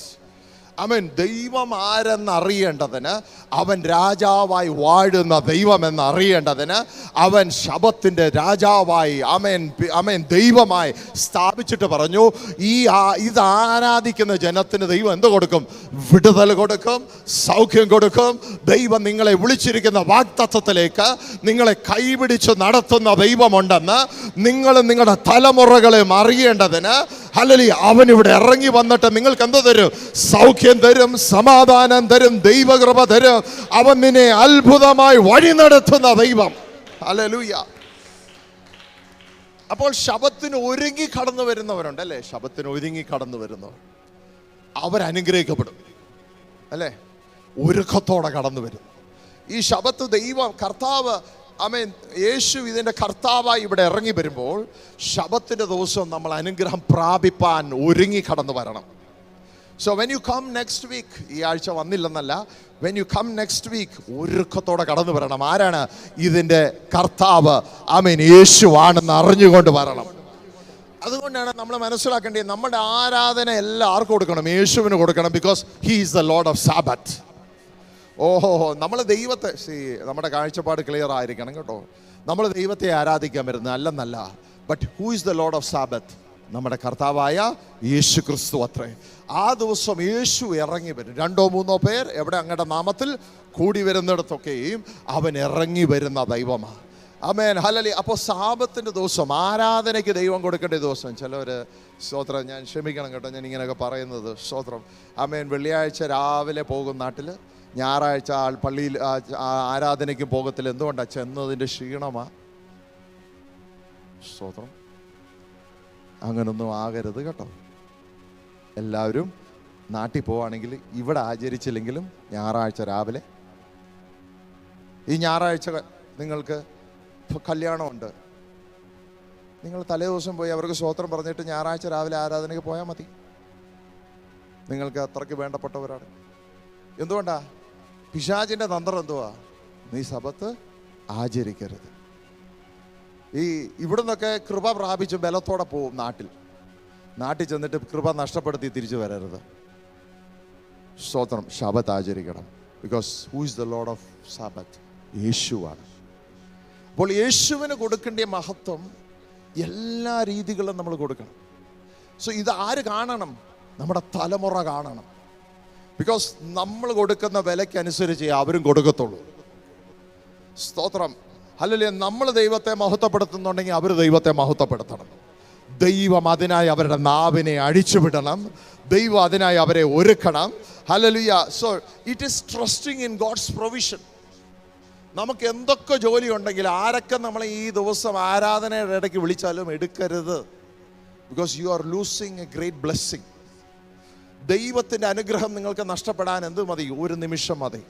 അവൻ ദൈവം ആരെന്നറിയേണ്ടതിന്, അവൻ രാജാവായി വാഴുന്ന ദൈവമെന്ന് അറിയേണ്ടതിന്, അവൻ ശബത്തിൻ്റെ രാജാവായി അവൻ ദൈവമായി സ്ഥാപിച്ചിട്ട് പറഞ്ഞു, ഇത് ആരാധിക്കുന്ന ജനത്തിന് ദൈവം എന്ത് കൊടുക്കും? വിടുതൽ കൊടുക്കും, സൗഖ്യം കൊടുക്കും. ദൈവം നിങ്ങളെ വിളിച്ചിരിക്കുന്ന വാഗ്ദത്തത്തിലേക്ക് നിങ്ങളെ കൈപിടിച്ച് നടത്തുന്ന ദൈവമുണ്ടെന്ന് നിങ്ങളും നിങ്ങളുടെ തലമുറകളെയും അറിയേണ്ടതിന് ഹല്ലേലൂയ അവൻ ഇവിടെ ഇറങ്ങി വന്നിട്ട് നിങ്ങൾക്ക് എന്ത് തരും? സൗഖ്യം തരും, സമാധാനം തരും, ദൈവകൃപ തരും. അവൻ നിന്നെ അത്ഭുതമായി വഴി നടത്തുന്ന ദൈവം. ഹല്ലേലൂയ. അപ്പോൾ ശബത്തിന് ഒരുങ്ങി കടന്നു വരുന്നവരുണ്ട് അല്ലേ? ശബത്തിന് ഒരുങ്ങി കടന്നു വരുന്നവർ അവരനുഗ്രഹിക്കപ്പെടും അല്ലേ? ഒരുക്കത്തോടെ കടന്നു വരും. ഈ ശബത്ത് ദൈവം കർത്താവ് യേശു ഇതിൻ്റെ കർത്താവായി ഇവിടെ ഇറങ്ങി വരുമ്പോൾ ശബത്തിൻ്റെ ദിവസം നമ്മൾ അനുഗ്രഹം പ്രാപിപ്പാൻ ഒരുങ്ങി കടന്നു വരണം. So when you come next week, ഈ ആഴ്ച വന്നില്ലെന്നല്ല, when you come next week ഒരുക്കത്തോടെ കടന്നു വരണം. ആരാണ് ഇതിൻ്റെ കർത്താവ്? യേശു ആണെന്ന് അറിഞ്ഞുകൊണ്ട് വരണം. അതുകൊണ്ടാണ് നമ്മൾ മനസ്സിലാക്കേണ്ടത്, നമ്മുടെ ആരാധന എല്ലാം ആർക്ക് കൊടുക്കണം? യേശുവിന് കൊടുക്കണം. Because he is the Lord of Sabbath. നമ്മൾ ദൈവത്തെ, നമ്മുടെ കാഴ്ചപ്പാട് ക്ലിയർ ആയിരിക്കണം കേട്ടോ. നമ്മൾ ദൈവത്തെ ആരാധിക്കാൻ വരുന്നത് അല്ലെന്നല്ല, but who is the Lord of Sabbath? നമ്മുടെ കർത്താവായ യേശു ക്രിസ്തു അത്രേ. ആ ദിവസം യേശു ഇറങ്ങി വരും. 2-3 പേർ എവിടെ അങ്ങയുടെ നാമത്തിൽ കൂടി വരുന്നിടത്തൊക്കെയും അവൻ ഇറങ്ങി വരുന്ന ദൈവമാണ്. ആമേൻ, ഹല്ലേലൂയ. അപ്പോൾ സാബത്തിൻ്റെ ദിവസം, ആരാധനയ്ക്ക് ദൈവം കൊടുക്കേണ്ട ദിവസം. ചിലവർ സ്തോത്രം, ഞാൻ ക്ഷമിക്കണം കേട്ടോ ഞാൻ ഇങ്ങനെയൊക്കെ പറയുന്നത്, സ്തോത്രം. ആമേൻ, വെള്ളിയാഴ്ച രാവിലെ പോകും നാട്ടിൽ, ഞായറാഴ്ച പള്ളിയിൽ ആരാധനയ്ക്ക് പോകത്തില്ല. എന്തുകൊണ്ടാണ്? ചെന്നതിൻ്റെ ക്ഷീണമാണ്. സ്തോത്രം. അങ്ങനൊന്നും ആകരുത് കേട്ടോ. എല്ലാവരും നാട്ടിൽ പോവുകയാണെങ്കിൽ ഇവിടെ ആചരിച്ചില്ലെങ്കിലും ഞായറാഴ്ച രാവിലെ, ഈ ഞായറാഴ്ച നിങ്ങൾക്ക് കല്യാണമുണ്ട്, നിങ്ങൾ തലേ ദിവസം പോയി അവർക്ക് സ്തോത്രം പറഞ്ഞിട്ട് ഞായറാഴ്ച രാവിലെ ആരാധനയ്ക്ക് പോയാൽ മതി. നിങ്ങൾക്ക് അത്രയ്ക്ക് വേണ്ടപ്പെട്ടവരാണ്. എന്തുകൊണ്ടാ? പിശാചിൻ്റെ തന്ത്രം എന്തുവാ? നീ സബത്ത് ആചരിക്കരുത്. ഇവിടുന്നൊക്കെ കൃപ പ്രാപിച്ച് ബലത്തോടെ പോവും നാട്ടിൽ ചെന്നിട്ട് കൃപ നഷ്ടപ്പെടുത്തി തിരിച്ചു വരരുത്. സ്തോത്രം. ശബത്ത് ആചരിക്കണം. Because who is the Lord of Sabbath? യേശുവാണ്. അപ്പോൾ യേശുവിന് കൊടുക്കേണ്ട മഹത്വം എല്ലാ രീതികളും നമ്മൾ കൊടുക്കണം. സോ ഇത് ആര് കാണണം? നമ്മുടെ തലമുറ കാണണം. ബിക്കോസ് നമ്മൾ കൊടുക്കുന്ന വിലയ്ക്കനുസരിച്ച് അവരും കൊടുക്കത്തുള്ളൂ. സ്തോത്രം. ഹല്ലേലൂയ. നമ്മൾ ദൈവത്തെ മഹത്വപ്പെടുത്തുന്നുണ്ടെങ്കിൽ അവർ ദൈവത്തെ മഹത്വപ്പെടുത്തണം. ദൈവം അതിനായി അവരുടെ നാവിനെ അഴിച്ചുവിടണം. ദൈവം അതിനായി അവരെ ഒരുക്കണം. ഹല്ലേലൂയ. So it is trusting in God's provision. നമുക്ക് എന്തൊക്കെ ജോലി ഉണ്ടെങ്കിൽ ആരൊക്കെ നമ്മളെ ഈ ദിവസം ആരാധനയുടെ ഇടയ്ക്ക് വിളിച്ചാലും എടുക്കരുത്. Because you are losing A great blessing. ദൈവത്തിൻ്റെ അനുഗ്രഹം നിങ്ങൾക്ക് നഷ്ടപ്പെടാൻ എന്ത് മതി? ഒരു നിമിഷം മതി.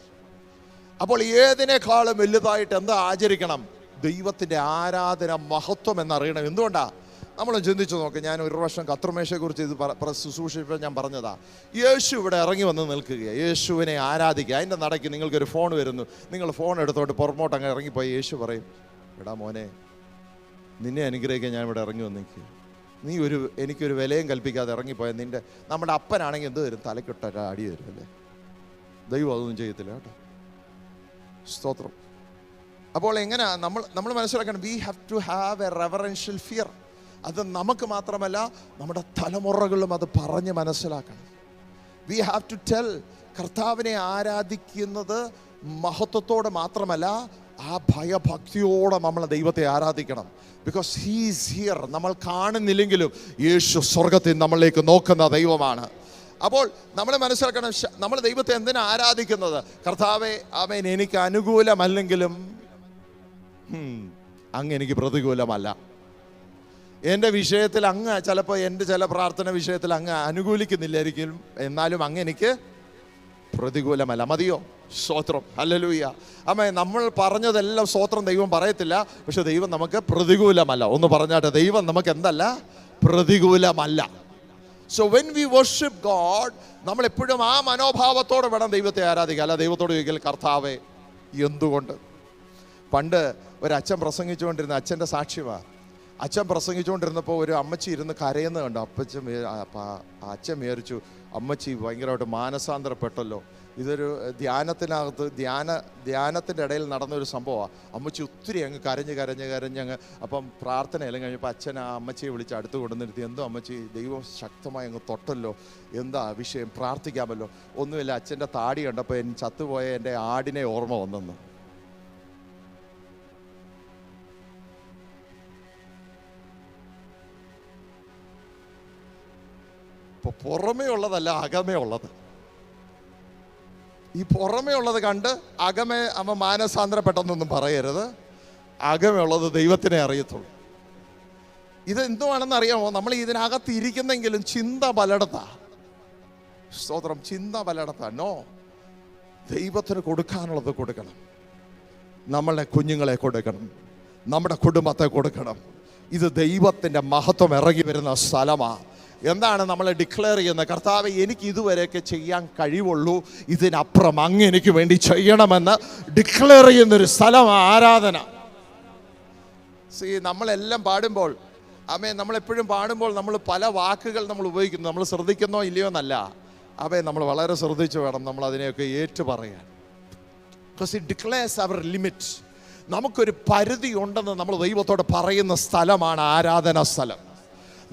അപ്പോൾ ഏതിനേക്കാളും വലുതായിട്ട് എന്താ ആചരിക്കണം? ദൈവത്തിൻ്റെ ആരാധന മഹത്വം എന്നറിയണം. എന്തുകൊണ്ടാണ്? നമ്മൾ ചിന്തിച്ചു നോക്ക്. ഞാൻ ഒരു വർഷം കർത്തൃമേശയെക്കുറിച്ച് ഇത് ശുശ്രൂഷിച്ചപ്പോൾ ഞാൻ പറഞ്ഞതാ, യേശു ഇവിടെ ഇറങ്ങി വന്ന് നിൽക്കുകയാണ്. യേശുവിനെ ആരാധിക്കുക. അതിൻ്റെ നടക്ക് നിങ്ങൾക്കൊരു ഫോൺ വരുന്നു. നിങ്ങൾ ഫോൺ എടുത്തോട്ട് പുറമോട്ട് അങ്ങ് ഇറങ്ങിപ്പോയി. യേശു പറയും, എടാ മോനെ, നിന്നെ അനുഗ്രഹിക്കാൻ ഞാൻ ഇവിടെ ഇറങ്ങി വന്നിരിക്കുക. നീ എനിക്കൊരു വിലയും കൽപ്പിക്കാതെ ഇറങ്ങിപ്പോയ നമ്മുടെ അപ്പനാണെങ്കിൽ എന്ത് തരും? തലയ്ക്കൊട്ട അടി തരും അല്ലേ? ദൈവം അതൊന്നും ചെയ്യത്തില്ല കേട്ടോ. സ്തോത്രം. അപ്പോൾ എങ്ങനെയാ നമ്മൾ മനസ്സിലാക്കണം? We have to have a reverential fear. അത് നമുക്ക് മാത്രമല്ല, നമ്മുടെ തലമുറകളും അത് പറഞ്ഞ് മനസ്സിലാക്കണം. We have to tell. കർത്താവിനെ ആരാധിക്കുന്നത് മഹത്വത്തോടെ മാത്രമല്ല, ആ ഭയഭക്തിയോടെ നമ്മൾ ദൈവത്തെ ആരാധിക്കണം. Because he is here. നമ്മൾ കാണുന്നില്ലെങ്കിലും യേശു സ്വർഗത്തിൽ നമ്മളിലേക്ക് നോക്കുന്ന ദൈവമാണ്. അപ്പോൾ നമ്മൾ മനസ്സിലാക്കണം, നമ്മൾ ദൈവത്തെ എന്തിനാ ആരാധിക്കുന്നത്? കർത്താവേ, ആമേൻ, എനിക്ക് അനുകൂലമല്ലെങ്കിലും അങ്ങ് എനിക്ക് പ്രതികൂലമല്ല. എൻ്റെ വിഷയത്തിൽ അങ്ങ് ചിലപ്പോൾ എൻ്റെ ചില പ്രാർത്ഥന വിഷയത്തിൽ അങ്ങ് അനുകൂലിക്കുന്നില്ലായിരിക്കും, എന്നാലും അങ്ങ് എനിക്ക് പ്രതികൂലമല്ല. മതിയോ? സ്തോത്രം. ഹല്ലേലൂയ. ആമേൻ. നമ്മൾ പറഞ്ഞതെല്ലാം സ്തോത്രം ദൈവം പറയത്തില്ല, പക്ഷെ ദൈവം നമുക്ക് പ്രതികൂലമല്ല. ഒന്ന് പറഞ്ഞാട്ടെ, ദൈവം നമുക്ക് എന്തല്ല? പ്രതികൂലമല്ല. So when we worship God, നമ്മൾ എപ്പോഴും ആ മനോഭാവത്തോടെ വേണം ദൈവത്തെ ആരാധിക്കുക. അല്ല ദൈവത്തോട് ചോദിക്കൽ, കർത്താവേ എന്തുകൊണ്ട്? പണ്ട് ഒരച്ഛൻ പ്രസംഗിച്ചുകൊണ്ടിരുന്ന അച്ഛൻ്റെ സാക്ഷ്യമാണ്. അച്ഛൻ പ്രസംഗിച്ചുകൊണ്ടിരുന്നപ്പോൾ ഒരു അമ്മച്ചി ഇരുന്ന് കരയുന്നത് കണ്ടു. അച്ഛൻ വിചാരിച്ചു അമ്മച്ചി ഭയങ്കരമായിട്ട് മാനസാന്തരപ്പെട്ടല്ലോ. ഇതൊരു ധ്യാനത്തിൻ്റെ ഇടയിൽ നടന്നൊരു സംഭവമാണ്. അമ്മച്ചി ഒത്തിരി അങ്ങ് കരഞ്ഞ് അപ്പം പ്രാർത്ഥനയെല്ലാം കഴിഞ്ഞപ്പോൾ അച്ഛൻ ആ അമ്മച്ചിയെ വിളിച്ച് അടുത്ത് കൊണ്ടുവന്നിരുത്തി. എന്തോ അമ്മച്ചി, ദൈവം ശക്തമായി അങ്ങ് തൊട്ടല്ലോ, എന്താ വിഷയം, പ്രാർത്ഥിക്കാമല്ലോ. ഒന്നുമില്ല, അച്ഛൻ്റെ താടി കണ്ടപ്പോൾ ചത്തുപോയ എൻ്റെ ആടിനെ ഓർമ്മ വന്നെന്ന്. ഇപ്പോൾ പുറമേ ഉള്ളതല്ല, അകമേ ഉള്ളത്. ഈ പുറമേ ഉള്ളത് കണ്ട് അകമേ അമ്മ മാനസാന്തരപ്പെട്ടെന്നൊന്നും പറയരുത്. അകമേ ഉള്ളത് ദൈവത്തിനെ അറിയത്തുള്ളൂ. ഇത് എന്തുവാണെന്ന് അറിയാമോ? നമ്മൾ ഇതിനകത്ത് ഇരിക്കുന്നെങ്കിലും ചിന്ത പലയിടത്താ. സ്തോത്രം, ചിന്ത പലയിടത്താ. നോ, ദൈവത്തിന് കൊടുക്കാനുള്ളത് കൊടുക്കണം. നമ്മളെ കുഞ്ഞുങ്ങളെ കൊടുക്കണം, നമ്മുടെ കുടുംബത്തെ കൊടുക്കണം. ഇത് ദൈവത്തിൻ്റെ മഹത്വം ഇറങ്ങി വരുന്ന സ്ഥലമാണ്. എന്താണ് നമ്മൾ ഡിക്ലെയർ ചെയ്യുന്നത്? കർത്താവേ, എനിക്ക് ഇതുവരെയൊക്കെ ചെയ്യാൻ കഴിവുള്ളൂ, ഇതിനപ്പുറം അങ്ങ് എനിക്ക് വേണ്ടി ചെയ്യണമെന്ന് ഡിക്ലെയർ ചെയ്യുന്നൊരു സ്ഥലമാണ് ആരാധന. നമ്മളെല്ലാം പാടുമ്പോൾ, നമ്മളെപ്പോഴും പാടുമ്പോൾ നമ്മൾ പല വാക്കുകൾ നമ്മൾ ഉപയോഗിക്കുന്നു. നമ്മൾ ശ്രദ്ധിക്കുന്നോ ഇല്ലയോ എന്നല്ല, നമ്മൾ വളരെ ശ്രദ്ധിച്ചു വേണം നമ്മൾ അതിനെയൊക്കെ ഏറ്റു പറയാൻ. Because it declares our limit. നമുക്കൊരു പരിധി ഉണ്ടെന്ന് നമ്മൾ ദൈവത്തോട് പറയുന്ന സ്ഥലമാണ് ആരാധനാ സ്ഥലം.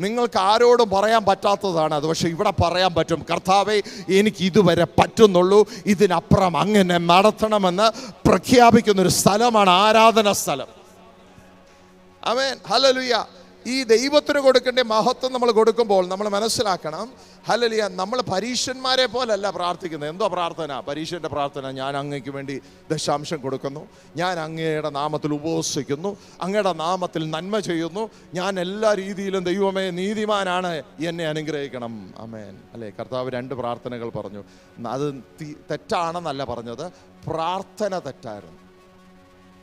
നിങ്ങൾക്ക് ആരോടും പറയാൻ പറ്റാത്തതാണ് അത്, പക്ഷെ ഇവിടെ പറയാൻ പറ്റും. കർത്താവേ, എനിക്ക് ഇതുവരെ പറ്റുന്നുള്ളൂ, ഇതിനപ്പുറം അങ്ങനെ നടത്തണമെന്ന് പ്രഖ്യാപിക്കുന്നൊരു സ്ഥലമാണ് ആരാധന സ്ഥലം. ആമേൻ, ഹല്ലേലൂയ. ഈ ദൈവത്തിന് കൊടുക്കേണ്ട മഹത്വം നമ്മൾ കൊടുക്കുമ്പോൾ നമ്മൾ മനസ്സിലാക്കണം, ഹല്ലേലൂയ, നമ്മൾ പരീശന്മാരെ പോലല്ല പ്രാർത്ഥിക്കുന്നത്. എന്തോ പ്രാർത്ഥന? പരീശൻ്റെ പ്രാർത്ഥന, ഞാൻ അങ്ങയ്ക്ക് വേണ്ടി ദശാംശം കൊടുക്കുന്നു, ഞാൻ അങ്ങയുടെ നാമത്തിൽ ഉപവസിക്കുന്നു, അങ്ങയുടെ നാമത്തിൽ നന്മ ചെയ്യുന്നു, ഞാൻ എല്ലാ രീതിയിലും ദൈവമേ നീതിമാനാണ്, എന്നെ അനുഗ്രഹിക്കണം. ആമേൻ. അല്ലേ? കർത്താവ് 2 പ്രാർത്ഥനകൾ പറഞ്ഞു. അത് തെറ്റാണെന്നല്ല പറഞ്ഞത്, പ്രാർത്ഥന തെറ്റായിരുന്നു.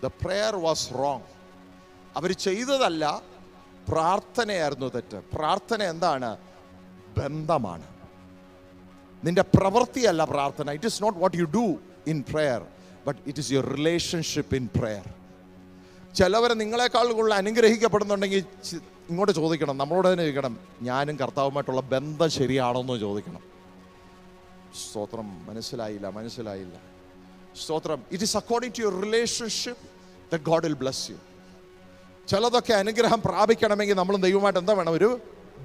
The prayer was wrong. അവർ ചെയ്തതല്ല, പ്രാർത്ഥനയായിരുന്നു തെറ്റ്. പ്രാർത്ഥന എന്താണ്? ബന്ധമാണ്. നിന്റെ പ്രവൃത്തിയല്ല പ്രാർത്ഥന. It is not what you do in prayer, but it is your relationship in prayer. ചിലവർ നിങ്ങളെക്കാൾ കൂടുതൽ അനുഗ്രഹിക്കപ്പെടുന്നുണ്ടെങ്കിൽ ഇങ്ങോട്ട് ചോദിക്കണം, നമ്മളോട് തന്നെ ചോദിക്കണം, ഞാനും കർത്താവുമായിട്ടുള്ള ബന്ധം ശരിയാണോന്ന് ചോദിക്കണം. സ്തോത്രം. മനസ്സിലായില്ല. സ്തോത്രം. It is according to your relationship that God will bless you. ചിലതൊക്കെ അനുഗ്രഹം പ്രാപിക്കണമെങ്കിൽ നമ്മൾ ദൈവമായിട്ട് എന്താ വേണം? ഒരു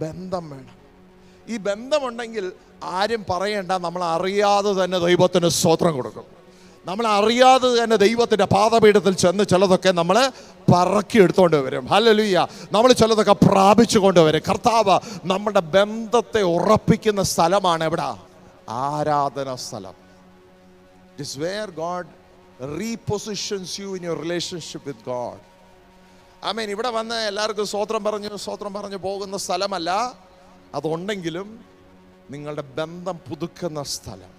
ബന്ധം വേണം. ഈ ബന്ധമുണ്ടെങ്കിൽ ആരും പറയേണ്ട, നമ്മൾ അറിയാതെ തന്നെ ദൈവത്തിന് സ്തോത്രം കൊടുക്കും. നമ്മൾ അറിയാതെ തന്നെ ദൈവത്തിൻ്റെ പാദപീഠത്തിൽ ചെന്ന് ചിലതൊക്കെ നമ്മൾ പറക്കി എടുത്തുകൊണ്ട് വരും. ഹല്ലേലൂയ. നമ്മൾ ചിലതൊക്കെ പ്രാപിച്ചു കൊണ്ടുവരും. കർത്താവ് നമ്മുടെ ബന്ധത്തെ ഉറപ്പിക്കുന്ന സ്ഥലമാണ് എവിടെ? ആരാധന സ്ഥലം. It is where God repositions you in your relationship with God. ആമേൻ. ഇവിടെ വന്ന് എല്ലാവർക്കും സ്തോത്രം പറഞ്ഞു പോകുന്ന സ്ഥലമല്ല. അതുണ്ടെങ്കിലും നിങ്ങളുടെ ബന്ധം പുതുക്കുന്ന സ്ഥലം.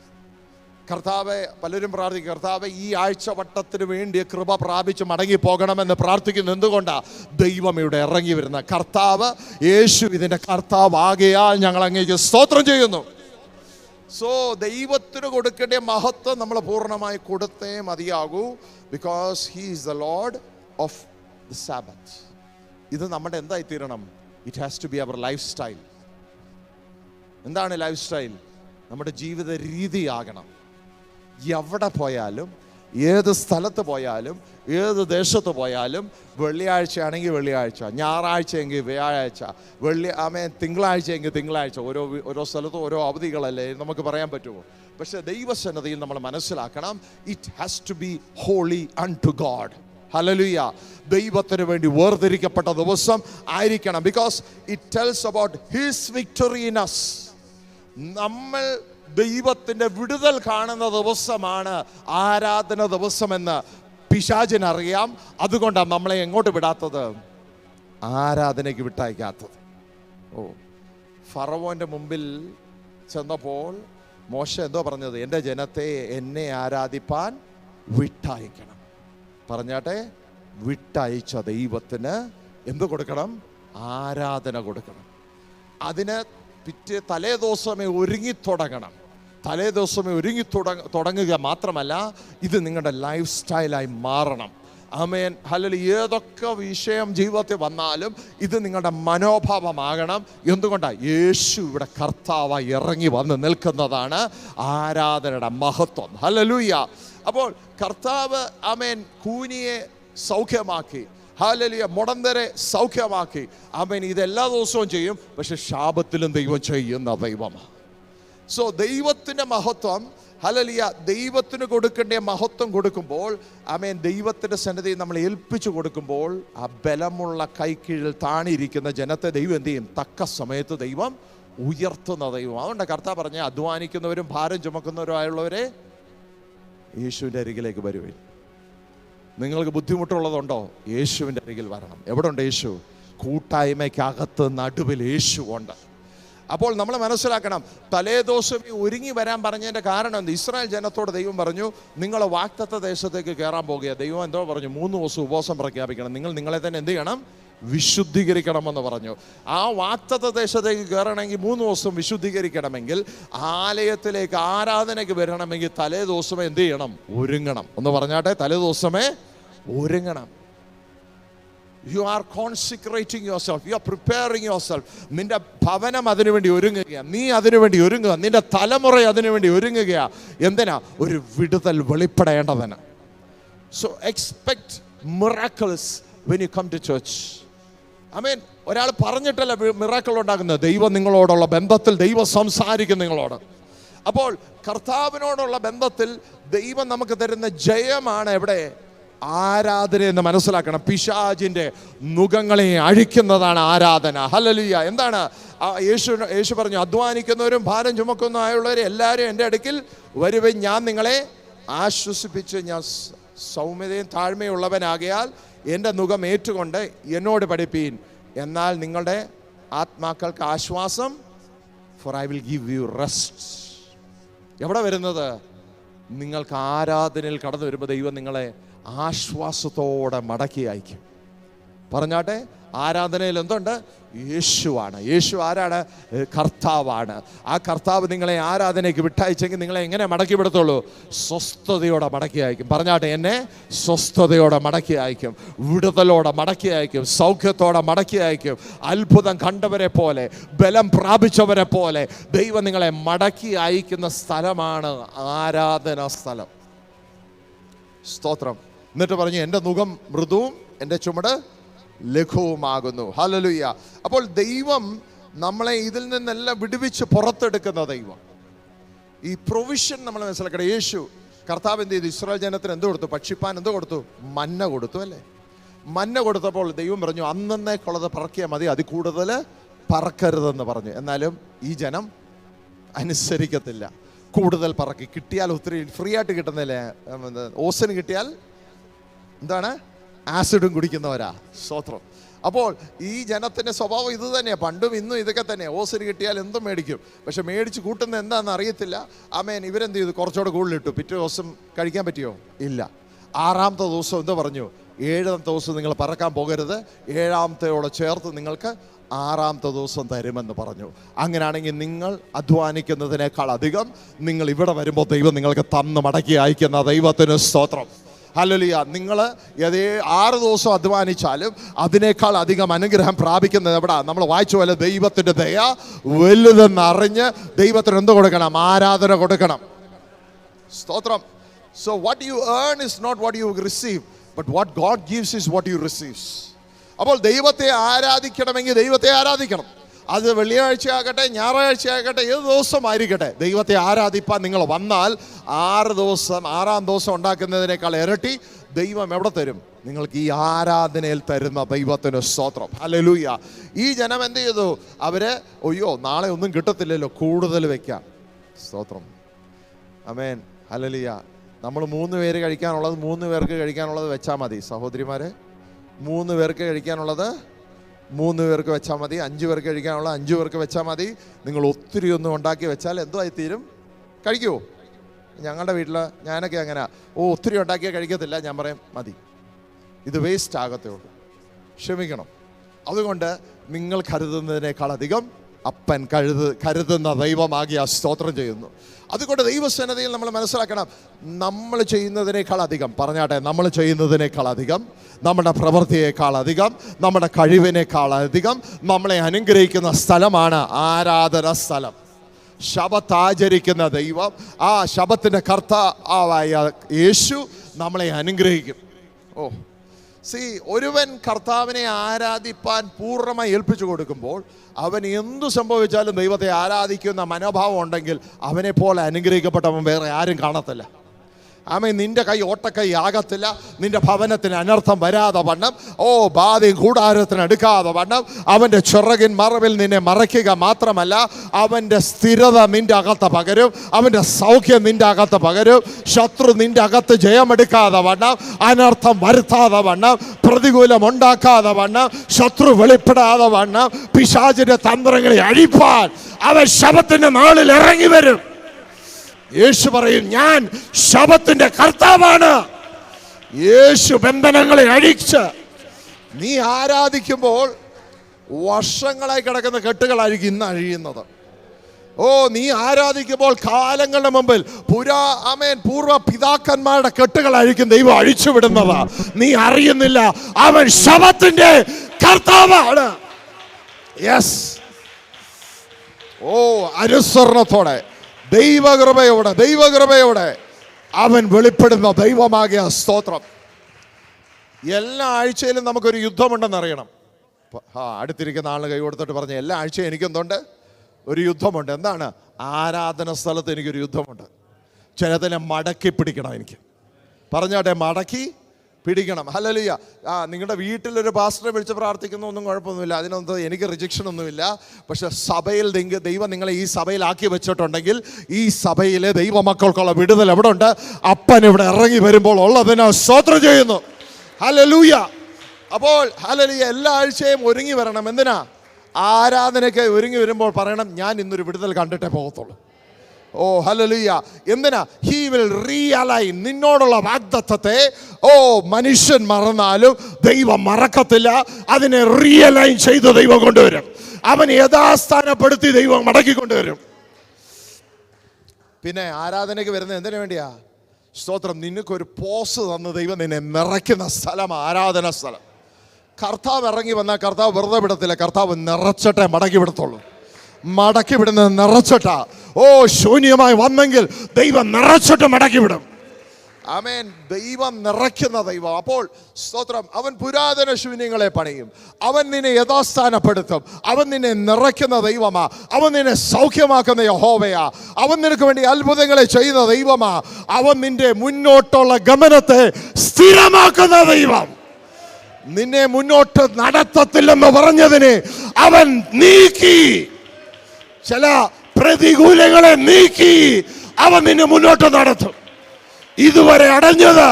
കർത്താവെ, പലരും പ്രാർത്ഥിക്കും, കർത്താവെ ഈ ആഴ്ചവട്ടത്തിന് വേണ്ടി കൃപ പ്രാപിച്ച് മടങ്ങി പോകണമെന്ന് പ്രാർത്ഥിക്കുന്നു. എന്തുകൊണ്ടാണ്? ദൈവം ഇവിടെ ഇറങ്ങി വരുന്ന കർത്താവ് യേശു ഇതിൻ്റെ കർത്താവ് ആകയാൽ ഞങ്ങൾ അങ്ങേക്ക് സ്തോത്രം ചെയ്യുന്നു. സോ ദൈവത്തിന് കൊടുക്കേണ്ട മഹത്വം നമ്മൾ പൂർണ്ണമായി കൊടുത്തേ മതിയാകൂ. Because he is the Lord of the Sabbath. ഇത് നമ്മുടെ എന്തായി തീരണം? It has to be our lifestyle. എന്താണ് ലൈഫ് സ്റ്റൈൽ? നമ്മുടെ ജീവിത രീതിയാകണം. എവിടെ പോയാലും, ഏത് സ്ഥലത്ത് പോയാലും, ഏത് ദേശത്ത് പോയാലും, വെള്ളിയാഴ്ചയാണെങ്കിൽ വെള്ളിയാഴ്ച, ഞായറാഴ്ചയെങ്കിൽ വ്യാഴാഴ്ച, തിങ്കളാഴ്ചയെങ്കിൽ തിങ്കളാഴ്ച. ഓരോ സ്ഥലത്തും ഓരോ അവധികളല്ലേ നമുക്ക് പറയാൻ പറ്റുമോ? പക്ഷെ ദൈവസന്നിധിയിൽ നമ്മൾ മനസ്സിലാക്കണം, it has to be holy unto God. ഹല്ലേലൂയ. ദൈവത്തിന് വേണ്ടി വേർതിരിക്കപ്പെട്ട ദിവസം ആയിരിക്കണം. Because it tells about his victory in us. നമ്മൾ ദൈവത്തിൻ്റെ വിടുതൽ കാണുന്ന ദിവസമാണ് ആരാധന ദിവസമെന്ന് പിശാചിനറിയാം. അതുകൊണ്ടാണ് നമ്മളെ എങ്ങോട്ട് വിടാത്തത്? ആരാധനയ്ക്ക് വിട്ടയക്കാത്തത്. ഫറവോന്റെ മുമ്പിൽ ചെന്നപ്പോൾ മോശ എന്തോ പറഞ്ഞത്? എൻ്റെ ജനത്തെ എന്നെ ആരാധിപ്പാൻ വിട്ടയക്കണം. പറഞ്ഞാട്ടെ, വിട്ടയച്ച ദൈവത്തിന് എന്ത് കൊടുക്കണം? ആരാധന കൊടുക്കണം. അതിന് തലേ ദിവസമേ ഒരുങ്ങിത്തുടങ്ങണം. തലേ ദിവസമേ തുടങ്ങുക മാത്രമല്ല, ഇത് നിങ്ങളുടെ ലൈഫ് സ്റ്റൈലായി മാറണം. ആമേൻ, ഹല്ലേലൂയ. ഏതൊക്കെ വിഷയം ജീവിതത്തിൽ വന്നാലും ഇത് നിങ്ങളുടെ മനോഭാവമാകണം. എന്തുകൊണ്ടാണ്? യേശു ഇവിടെ കർത്താവായി ഇറങ്ങി വന്ന് നിൽക്കുന്നതാണ് ആരാധനയുടെ മഹത്വം. ഹല്ലേലൂയ. അപ്പോൾ കർത്താവ് ആമേൻ കൂനിയെ സൗഖ്യമാക്കി, ഹല്ലേലൂയ, മുടന്തരെ സൗഖ്യമാക്കി. ആമേൻ, ഇതെല്ലാ ദിവസവും ചെയ്യും. പക്ഷെ ശാബത്തിലും ദൈവം ചെയ്യുന്ന ദൈവമാണ്. സോ ദൈവത്തിൻ്റെ മഹത്വം, ഹല്ലേലൂയ, ദൈവത്തിന് കൊടുക്കേണ്ട മഹത്വം കൊടുക്കുമ്പോൾ, ആമേൻ, ദൈവത്തിൻ്റെ സന്നിധി നമ്മൾ ഏൽപ്പിച്ചു കൊടുക്കുമ്പോൾ ആ ബലമുള്ള കൈക്കീഴിൽ താണിരിക്കുന്ന ജനത്തെ ദൈവം എന്ത് ചെയ്യും? തക്ക സമയത്ത് ദൈവം ഉയർത്തുന്ന ദൈവം. അതുകൊണ്ട് കർത്താവ് പറഞ്ഞ അധ്വാനിക്കുന്നവരും ഭാരം ചുമക്കുന്നവരുമായുള്ളവരെ യേശുവിൻ്റെ അരികിലേക്ക് വരുവിൻ. നിങ്ങൾക്ക് ബുദ്ധിമുട്ടുള്ളതുണ്ടോ? യേശുവിൻ്റെ അരികിൽ വരണം. എവിടെ ഉണ്ട് യേശു? കൂട്ടായ്മയ്ക്കകത്ത് നടുവിൽ യേശു ഉണ്ട്. അപ്പോൾ നമ്മൾ മനസ്സിലാക്കണം, തലേദിവസം ഒരുങ്ങി വരാൻ പറഞ്ഞതിൻ്റെ കാരണം എന്ത്? ഇസ്രായേൽ ജനത്തോട് ദൈവം പറഞ്ഞു, നിങ്ങൾ വാഗ്ദത്ത ദേശത്തേക്ക് കയറാൻ പോകുക. ദൈവം എന്തോ പറഞ്ഞു? 3 ദിവസം ഉപവാസം പ്രഖ്യാപിക്കണം, നിങ്ങളെ തന്നെ എന്ത് ചെയ്യണം? വിശുദ്ധീകരിക്കണമെന്ന് പറഞ്ഞു. ആ വാഗ്ദത്ത ദേശത്തേക്ക് കയറണമെങ്കിൽ 3 ദിവസം വിശുദ്ധീകരിക്കണമെങ്കിൽ, ആലയത്തിലേക്ക് ആരാധനയ്ക്ക് വരണമെങ്കിൽ തലേ ദിവസമേ എന്ത് ചെയ്യണം? ഒരുങ്ങണം. ഒന്ന് പറഞ്ഞാട്ടെ, തലേ ദിവസമേ ഒരുങ്ങണം. You are consecrating yourself. You are preparing yourself. നിന്റെ ഭവനം അതിനുവേണ്ടി ഒരുങ്ങുക, നീ അതിനുവേണ്ടി ഒരുങ്ങുക, നിന്റെ തലമുറ അതിനുവേണ്ടി ഒരുങ്ങുക. എന്തിനാ? ഒരു വിടുതൽ വെളിപ്പെടേണ്ടതിന്. So expect miracles when you come to church. ആമേൻ. ഒരാൾ പറഞ്ഞിട്ടല്ല മിറാക്കിൾ ഉണ്ടാക്കുന്നത്. ദൈവം നിങ്ങളോടുള്ള ബന്ധത്തിൽ ദൈവം സംസാരിക്കും നിങ്ങളോട്. അപ്പോൾ കർത്താവിനോടുള്ള ബന്ധത്തിൽ ദൈവം നമുക്ക് തരുന്ന ജയമാണ് എവിടെ? ആരാധന എന്ന് മനസ്സിലാക്കണം. പിശാചിന്റെ നുകങ്ങളെ അഴിക്കുന്നതാണ് ആരാധന. ഹല്ലേലൂയ. എന്താണ്? യേശു പറഞ്ഞു, അധ്വാനിക്കുന്നവരും ഭാരം ചുമക്കുന്നവരുള്ളവരെ എല്ലാവരും എൻ്റെ അടുക്കൽ വരുവൻ, ഞാൻ നിങ്ങളെ ആശ്വസിപ്പിച്ച്, ഞാൻ സൗമ്യതയും താഴ്മയുള്ളവനാകയാൽ എൻ്റെ നുകം ഏറ്റുകൊണ്ട് എന്നോട് പഠിപ്പീൻ, എന്നാൽ നിങ്ങളുടെ ആത്മാക്കൾക്ക് ആശ്വാസം. For I will give you rest. എവിടെ വരുന്നത്? നിങ്ങൾക്ക് ആരാധനയിൽ കടന്നു വരുമ്പോൾ ദൈവം നിങ്ങളെ ആശ്വാസത്തോടെ മടക്കി അയക്കും. പറഞ്ഞാട്ടെ, ആരാധനയിൽ എന്തുണ്ട്? യേശുവാണ്. യേശു ആരാണ്? കർത്താവാണ്. ആ കർത്താവ് നിങ്ങളെ ആരാധനയ്ക്ക് വിട്ടയച്ചെങ്കിൽ നിങ്ങളെ എങ്ങനെ മടക്കി വിടത്തുള്ളൂ? സ്വസ്ഥതയോടെ മടക്കി അയക്കും. പറഞ്ഞാട്ടെ, എന്നെ സ്വസ്ഥതയോടെ മടക്കി അയക്കും, വിടുതലോടെ മടക്കി അയക്കും, സൗഖ്യത്തോടെ മടക്കി അയക്കും. അത്ഭുതം കണ്ടവരെ പോലെ, ബലം പ്രാപിച്ചവരെ പോലെ ദൈവം നിങ്ങളെ മടക്കി അയക്കുന്ന സ്ഥലമാണ് ആരാധനാ സ്ഥലം. സ്തോത്രം. എന്നിട്ട് പറഞ്ഞു, എൻ്റെ നുകം മൃദുവും എൻ്റെ ചുമട് ലഘുവുമാകുന്നു. ഹല്ലേലൂയ. അപ്പോൾ ദൈവം നമ്മളെ ഇതിൽ നിന്നെല്ലാം വിടുവിച്ച് പുറത്തെടുക്കുന്ന ദൈവം. ഈ പ്രൊവിഷൻ നമ്മൾ മനസ്സിലാക്കണം. യേശു കർത്താവ് എന്ത് ചെയ്തു? ഇസ്രായേൽ ജനത്തിന് എന്ത് കൊടുത്തു? ഭക്ഷിപ്പാൻ എന്ത് കൊടുത്തു? മന്ന കൊടുത്തു, അല്ലേ? മന്ന കൊടുത്തപ്പോൾ ദൈവം പറഞ്ഞു, അന്നേക്കുള്ളത് പറക്കിയാൽ മതി, അതിൽ കൂടുതൽ പറക്കരുതെന്ന് പറഞ്ഞു. എന്നാലും ഈ ജനം അനുസരിക്കത്തില്ല. കൂടുതൽ പറക്കി കിട്ടിയാൽ ഒത്തിരി ഫ്രീ ആയിട്ട് കിട്ടുന്നില്ലേ? ഓസിന് കിട്ടിയാൽ എന്താണ്? ആസിഡും കുടിക്കുന്നവരാ. സ്തോത്രം. അപ്പോൾ ഈ ജനത്തിൻ്റെ സ്വഭാവം ഇത് തന്നെയാണ്. പണ്ടും ഇന്നും ഇതൊക്കെ തന്നെ. ഓസിന് കിട്ടിയാൽ എന്തും മേടിക്കും. പക്ഷെ മേടിച്ച് കൂട്ടുന്ന എന്താണെന്ന് അറിയത്തില്ല. ആമേൻ. ഇവരെന്ത് ചെയ്തു? കുറച്ചുകൂടെ കൂടുതലിട്ടു. പിറ്റേ ദിവസം കഴിക്കാൻ പറ്റിയോ? ഇല്ല. 6ാമത്തെ ദിവസം എന്താ പറഞ്ഞു? 7ാമത്തെ ദിവസം നിങ്ങൾ പറക്കാൻ പോകരുത്, 7ാമത്തെയോടെ ചേർത്ത് നിങ്ങൾക്ക് 6ാമത്തെ ദിവസം തരുമെന്ന് പറഞ്ഞു. അങ്ങനെയാണെങ്കിൽ നിങ്ങൾ അധ്വാനിക്കുന്നതിനേക്കാൾ അധികം നിങ്ങൾ ഇവിടെ വരുമ്പോൾ ദൈവം നിങ്ങൾക്ക് തന്ന് മടക്കി അയക്കുന്ന ദൈവത്തിന് സ്തോത്രം. ഹല്ലേലൂയ. നിങ്ങൾ 6 ദിവസം അധ്വാനിച്ചാലും അതിനേക്കാൾ അധികം അനുഗ്രഹം പ്രാപിക്കുന്നത് എവിടാ? നമ്മൾ വായിച്ച പോലെ ദൈവത്തിൻ്റെ ദയ വലുതെന്ന് അറിഞ്ഞ് ദൈവത്തിന് എന്ത് കൊടുക്കണം? ആരാധന കൊടുക്കണം. സ്തോത്രം. So what you earn is not what you receive, but what God gives is what you receive. അപ്പോൾ ദൈവത്തെ ആരാധിക്കണമെങ്കിൽ ദൈവത്തെ ആരാധിക്കണം. അത് വെള്ളിയാഴ്ച ആകട്ടെ, ഞായറാഴ്ച ആകട്ടെ, ഏത് ദിവസമായിരിക്കട്ടെ, ദൈവത്തെ ആരാധിപ്പാൻ നിങ്ങൾ വന്നാൽ 6ാം ദിവസം ഉണ്ടാക്കുന്നതിനേക്കാൾ ഇരട്ടി ദൈവം എവിടെ തരും? നിങ്ങൾക്ക് ഈ ആരാധനയിൽ തരുന്ന ദൈവത്തിന് സ്തോത്രം. ഹല്ലേലൂയ. ഈ ജനം എന്ത് ചെയ്തു? അവര് അയ്യോ നാളെ ഒന്നും കിട്ടത്തില്ലല്ലോ, കൂടുതൽ വെക്കാം. സ്തോത്രം. ആമേൻ. ഹല്ലേലൂയ. നമ്മൾ 3 പേര് കഴിക്കാനുള്ളത് 3 പേർക്ക് കഴിക്കാനുള്ളത് വെച്ചാൽ മതി സഹോദരിമാരെ. 3 പേർക്ക് കഴിക്കാനുള്ളത് 3 പേർക്ക് വെച്ചാൽ മതി. 5 പേർക്ക് കഴിക്കാനുള്ള 5 പേർക്ക് വെച്ചാൽ മതി. നിങ്ങൾ ഒത്തിരി ഒന്നും ഉണ്ടാക്കി വെച്ചാൽ എന്തോ ആയി തീരും? കഴിക്കുമോ? ഞങ്ങളുടെ വീട്ടിൽ ഞാനൊക്കെ അങ്ങനെ, ഒത്തിരി ഉണ്ടാക്കിയാൽ കഴിക്കത്തില്ല. ഞാൻ പറയും മതി, ഇത് വേസ്റ്റ് ആകത്തേ ഉള്ളൂ. ക്ഷമിക്കണം. അതുകൊണ്ട് നിങ്ങൾ കരുതുന്നതിനേക്കാൾ അധികം അപ്പൻ കരുതുന്ന ദൈവമാകിയ സ്തോത്രം ചെയ്യുന്നു. അതുകൊണ്ട് ദൈവസന്നിധിയിൽ നമ്മൾ മനസ്സിലാക്കണം, നമ്മൾ ചെയ്യുന്നതിനേക്കാൾ അധികം, പറഞ്ഞാട്ടെ, നമ്മൾ ചെയ്യുന്നതിനേക്കാൾ അധികം, നമ്മുടെ പ്രവൃത്തിയേക്കാൾ അധികം, നമ്മുടെ കഴിവിനേക്കാൾ അധികം നമ്മളെ അനുഗ്രഹിക്കുന്ന സ്ഥലമാണ് ആരാധന സ്ഥലം. ശബത്ത് ആചരിക്കുന്ന ദൈവം, ആ ശബത്തിൻ്റെ കർത്താവായ യേശു നമ്മളെ അനുഗ്രഹിക്കും. ഒരുവൻ കർത്താവിനെ ആരാധിപ്പാൻ പൂർണ്ണമായി ഏൽപ്പിച്ചു കൊടുക്കുമ്പോൾ അവൻ എന്തു സംഭവിച്ചാലും ദൈവത്തെ ആരാധിക്കുന്ന മനോഭാവം ഉണ്ടെങ്കിൽ അവനെ പോലെ അനുഗ്രഹിക്കപ്പെട്ടവൻ വേറെ ആരും കാണത്തില്ല. ആമേൻ. നിന്റെ കൈ ഓട്ടക്കൈ ആകത്തില്ല, നിന്റെ ഭവനത്തിന് അനർത്ഥം വരാതെ വണ്ണം, ബാധയും കൂടാരത്തിന് എടുക്കാതെ വണ്ണം അവൻ്റെ ചിറകിൻ മറവിൽ നിന്നെ മറയ്ക്കുക മാത്രമല്ല, അവൻ്റെ സ്ഥിരത നിന്റെ അകത്ത് പകരും, അവൻ്റെ സൗഖ്യം നിന്റെ അകത്ത് പകരും. ശത്രു നിന്റെ അകത്ത് ജയമെടുക്കാതെ വണ്ണം, അനർത്ഥം വരുത്താതെ വണ്ണം, പ്രതികൂലം ഉണ്ടാക്കാതെ വണ്ണം, ശത്രു വെളിപ്പെടാതെ വണ്ണം, പിശാചിന്റെ തന്ത്രങ്ങളെ അഴിപ്പാൻ അവൻ ശബത്തിന്റെ നാളിൽ ഇറങ്ങി വരും. യേശു പറയും, ഞാൻ ശബത്തിന്റെ കർത്താവാണ്. യേശു ബന്ധനങ്ങളെ അഴിച്ച് നീ ആരാധിക്കുമ്പോൾ വർഷങ്ങളായി കിടക്കുന്ന കെട്ടുകളായിരിക്കും ഇന്ന് അഴിയുന്നത്. നീ ആരാധിക്കുമ്പോൾ കാലങ്ങളുടെ മുമ്പിൽ പൂർവ്വ പിതാക്കന്മാരുടെ കെട്ടുകളായിരിക്കും ദൈവം അഴിച്ചുവിടുന്നത്. നീ അറിയുന്നില്ല, അവൻ ശബത്തിന്റെ കർത്താവാണ്. യെസ്. അനുസരണത്തോടെ ദൈവകൃപയോടെ അവൻ വെളിപ്പെടുന്ന ദൈവമാകിയ സ്തോത്രം. എല്ലാ ആഴ്ചയിലും നമുക്കൊരു യുദ്ധമുണ്ടെന്ന് അറിയണം. അടുത്തിരിക്കുന്ന ആളിന് കൈ കൊടുത്തിട്ട് പറഞ്ഞ, എല്ലാ ആഴ്ചയും എനിക്കെന്തുണ്ട്? ഒരു യുദ്ധമുണ്ട്. എന്താണ്? ആരാധന സ്ഥലത്ത് എനിക്കൊരു യുദ്ധമുണ്ട്. ചിലതിനെ മടക്കി പിടിക്കണം. എനിക്ക് പറഞ്ഞാട്ടെ, മടക്കി പിടിക്കണം. ഹല്ലേലൂയ. നിങ്ങളുടെ വീട്ടിലൊരു പാസ്റ്ററെ വിളിച്ച് പ്രാർത്ഥിക്കുന്ന ഒന്നും കുഴപ്പമൊന്നുമില്ല, അതിനൊന്നും എനിക്ക് റിജക്ഷൻ ഒന്നുമില്ല. പക്ഷെ സഭയിൽ ദൈവം നിങ്ങളെ ഈ സഭയിലാക്കി വെച്ചിട്ടുണ്ടെങ്കിൽ ഈ സഭയിലെ ദൈവമക്കൾക്കുള്ള വിടുതൽ എവിടെ ഉണ്ട്? അപ്പൻ ഇവിടെ ഇറങ്ങി വരുമ്പോൾ ഉള്ളതിനെ സ്തോത്രം ചെയ്യുന്നു. ഹല്ലേലൂയ. അപ്പോൾ ഹല്ലേലൂയ, എല്ലാ ആഴ്ചയും ഒരുങ്ങി വരണം. എന്തിനാ? ആരാധനയ്ക്ക് ഒരുങ്ങി വരുമ്പോൾ പറയണം, ഞാൻ ഇന്നൊരു വിടുതൽ കണ്ടിട്ടേ പോകത്തുള്ളൂ. ഹല്ലേലൂയ. എന്തിനാ? He will realign. നിന്നോടുള്ള വാഗ്ദത്തത്തെ മനുഷ്യൻ മറന്നാലും ദൈവം മറക്കത്തില്ല. അതിനെ റീഅലൈൻ ചെയ്ത് ദൈവം കൊണ്ടുവരും. അവൻ യഥാസ്ഥാനപ്പെടുത്തി ദൈവം മടക്കിക്കൊണ്ടുവരും. പിന്നെ ആരാധനയ്ക്ക് വരുന്നത് എന്തിനു വേണ്ടിയാ? സ്തോത്രം. നിനക്കൊരു പോസ് തന്ന് ദൈവം നിന്നെ നിറയ്ക്കുന്ന സ്ഥലം ആരാധന സ്ഥലം. കർത്താവ് ഇറങ്ങി വന്നാൽ കർത്താവ് വെറുതെ വിടത്തില്ല. കർത്താവ് നിറച്ചിട്ടേ മടക്കി വിടത്തുള്ളൂ. മടക്കി വിടുന്നത് നിറച്ചിട്ട. ശൂന്യമായി വന്നെങ്കിൽ ദൈവം നിറച്ചിട്ട് മടക്കി വിടും. ആമേൻ. ദൈവം നിറയ്ക്കുന്ന ദൈവം. അപ്പോൾ സ്തോത്രം, അവൻ പുരാതന ശൂന്യങ്ങളെ പണിയും. അവൻ നിന്നെ യഥാസ്ഥാനപ്പെടുത്തും. അവൻ നിന്നെ നിറയ്ക്കുന്ന ദൈവമാ. അവൻ നിന്നെ സൗഖ്യമാക്കുന്ന യഹോവയാ. അവൻ നിനക്ക് വേണ്ടി അത്ഭുതങ്ങളെ ചെയ്യുന്ന ദൈവമാ. അവൻ നിന്റെ മുന്നോട്ടുള്ള ഗമനത്തെ സ്ഥിരമാക്കുന്ന ദൈവം. നിന്നെ മുന്നോട്ട് നടത്തത്തില്ലെന്ന് പറഞ്ഞതിനെ അവൻ നീക്കി. ചില പ്രതികൂലങ്ങളെ നീക്കി അവൻ നിന്നെ മുന്നോട്ട് നടത്തും. ഇതുവരെ അടഞ്ഞത്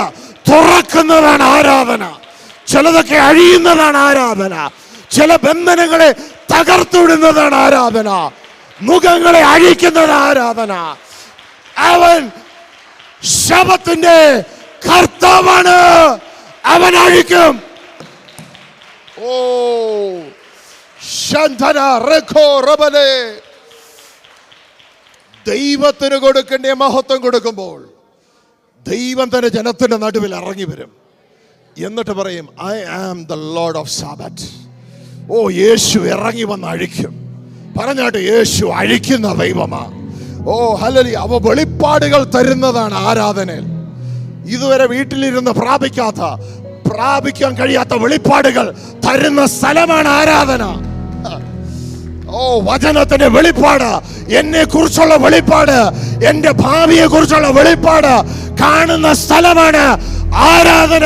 തുറക്കുന്നതാണ് ആരാധന. ചിലതൊക്കെ അഴിയുന്നതാണ് ആരാധന. ചില ബന്ധനങ്ങളെ തകർത്തുവിടുന്നതാണ് ആരാധന. മുഖങ്ങളെ അഴിക്കുന്നതാണ് ആരാധന. അവൻ ശബത്തിന്റെ കർത്താവാണ്. അവൻ അഴിക്കും. ദൈവത്തിന് കൊടുക്കേണ്ട മഹത്വം കൊടുക്കുമ്പോൾ ദൈവം തന്നെ ജനത്തിന്റെ നടുവിൽ ഇറങ്ങി വരും. എന്നിട്ട് പറയും, I am the Lord of Sabbath. യേശു ഇറങ്ങി വന്ന് അഴിക്കും. പറഞ്ഞാട്ട്, യേശു അഴിക്കുന്ന ദൈവമാ. ഹല്ലേലൂയ. അവ വെളിപ്പാടുകൾ തരുന്നതാണ് ആരാധനയിൽ. ഇതുവരെ വീട്ടിലിരുന്ന് പ്രാപിക്കാൻ കഴിയാത്ത വെളിപ്പാടുകൾ തരുന്ന സ്ഥലമാണ് ആരാധന. വചനത്തിന്റെ വെളിപ്പാട്, എന്നെ കുറിച്ചുള്ള വെളിപ്പാട്, എന്റെ ഭാവിയെ കുറിച്ചുള്ള വെളിപ്പാട് കാണുന്ന സ്ഥലമാണ് ആരാധന.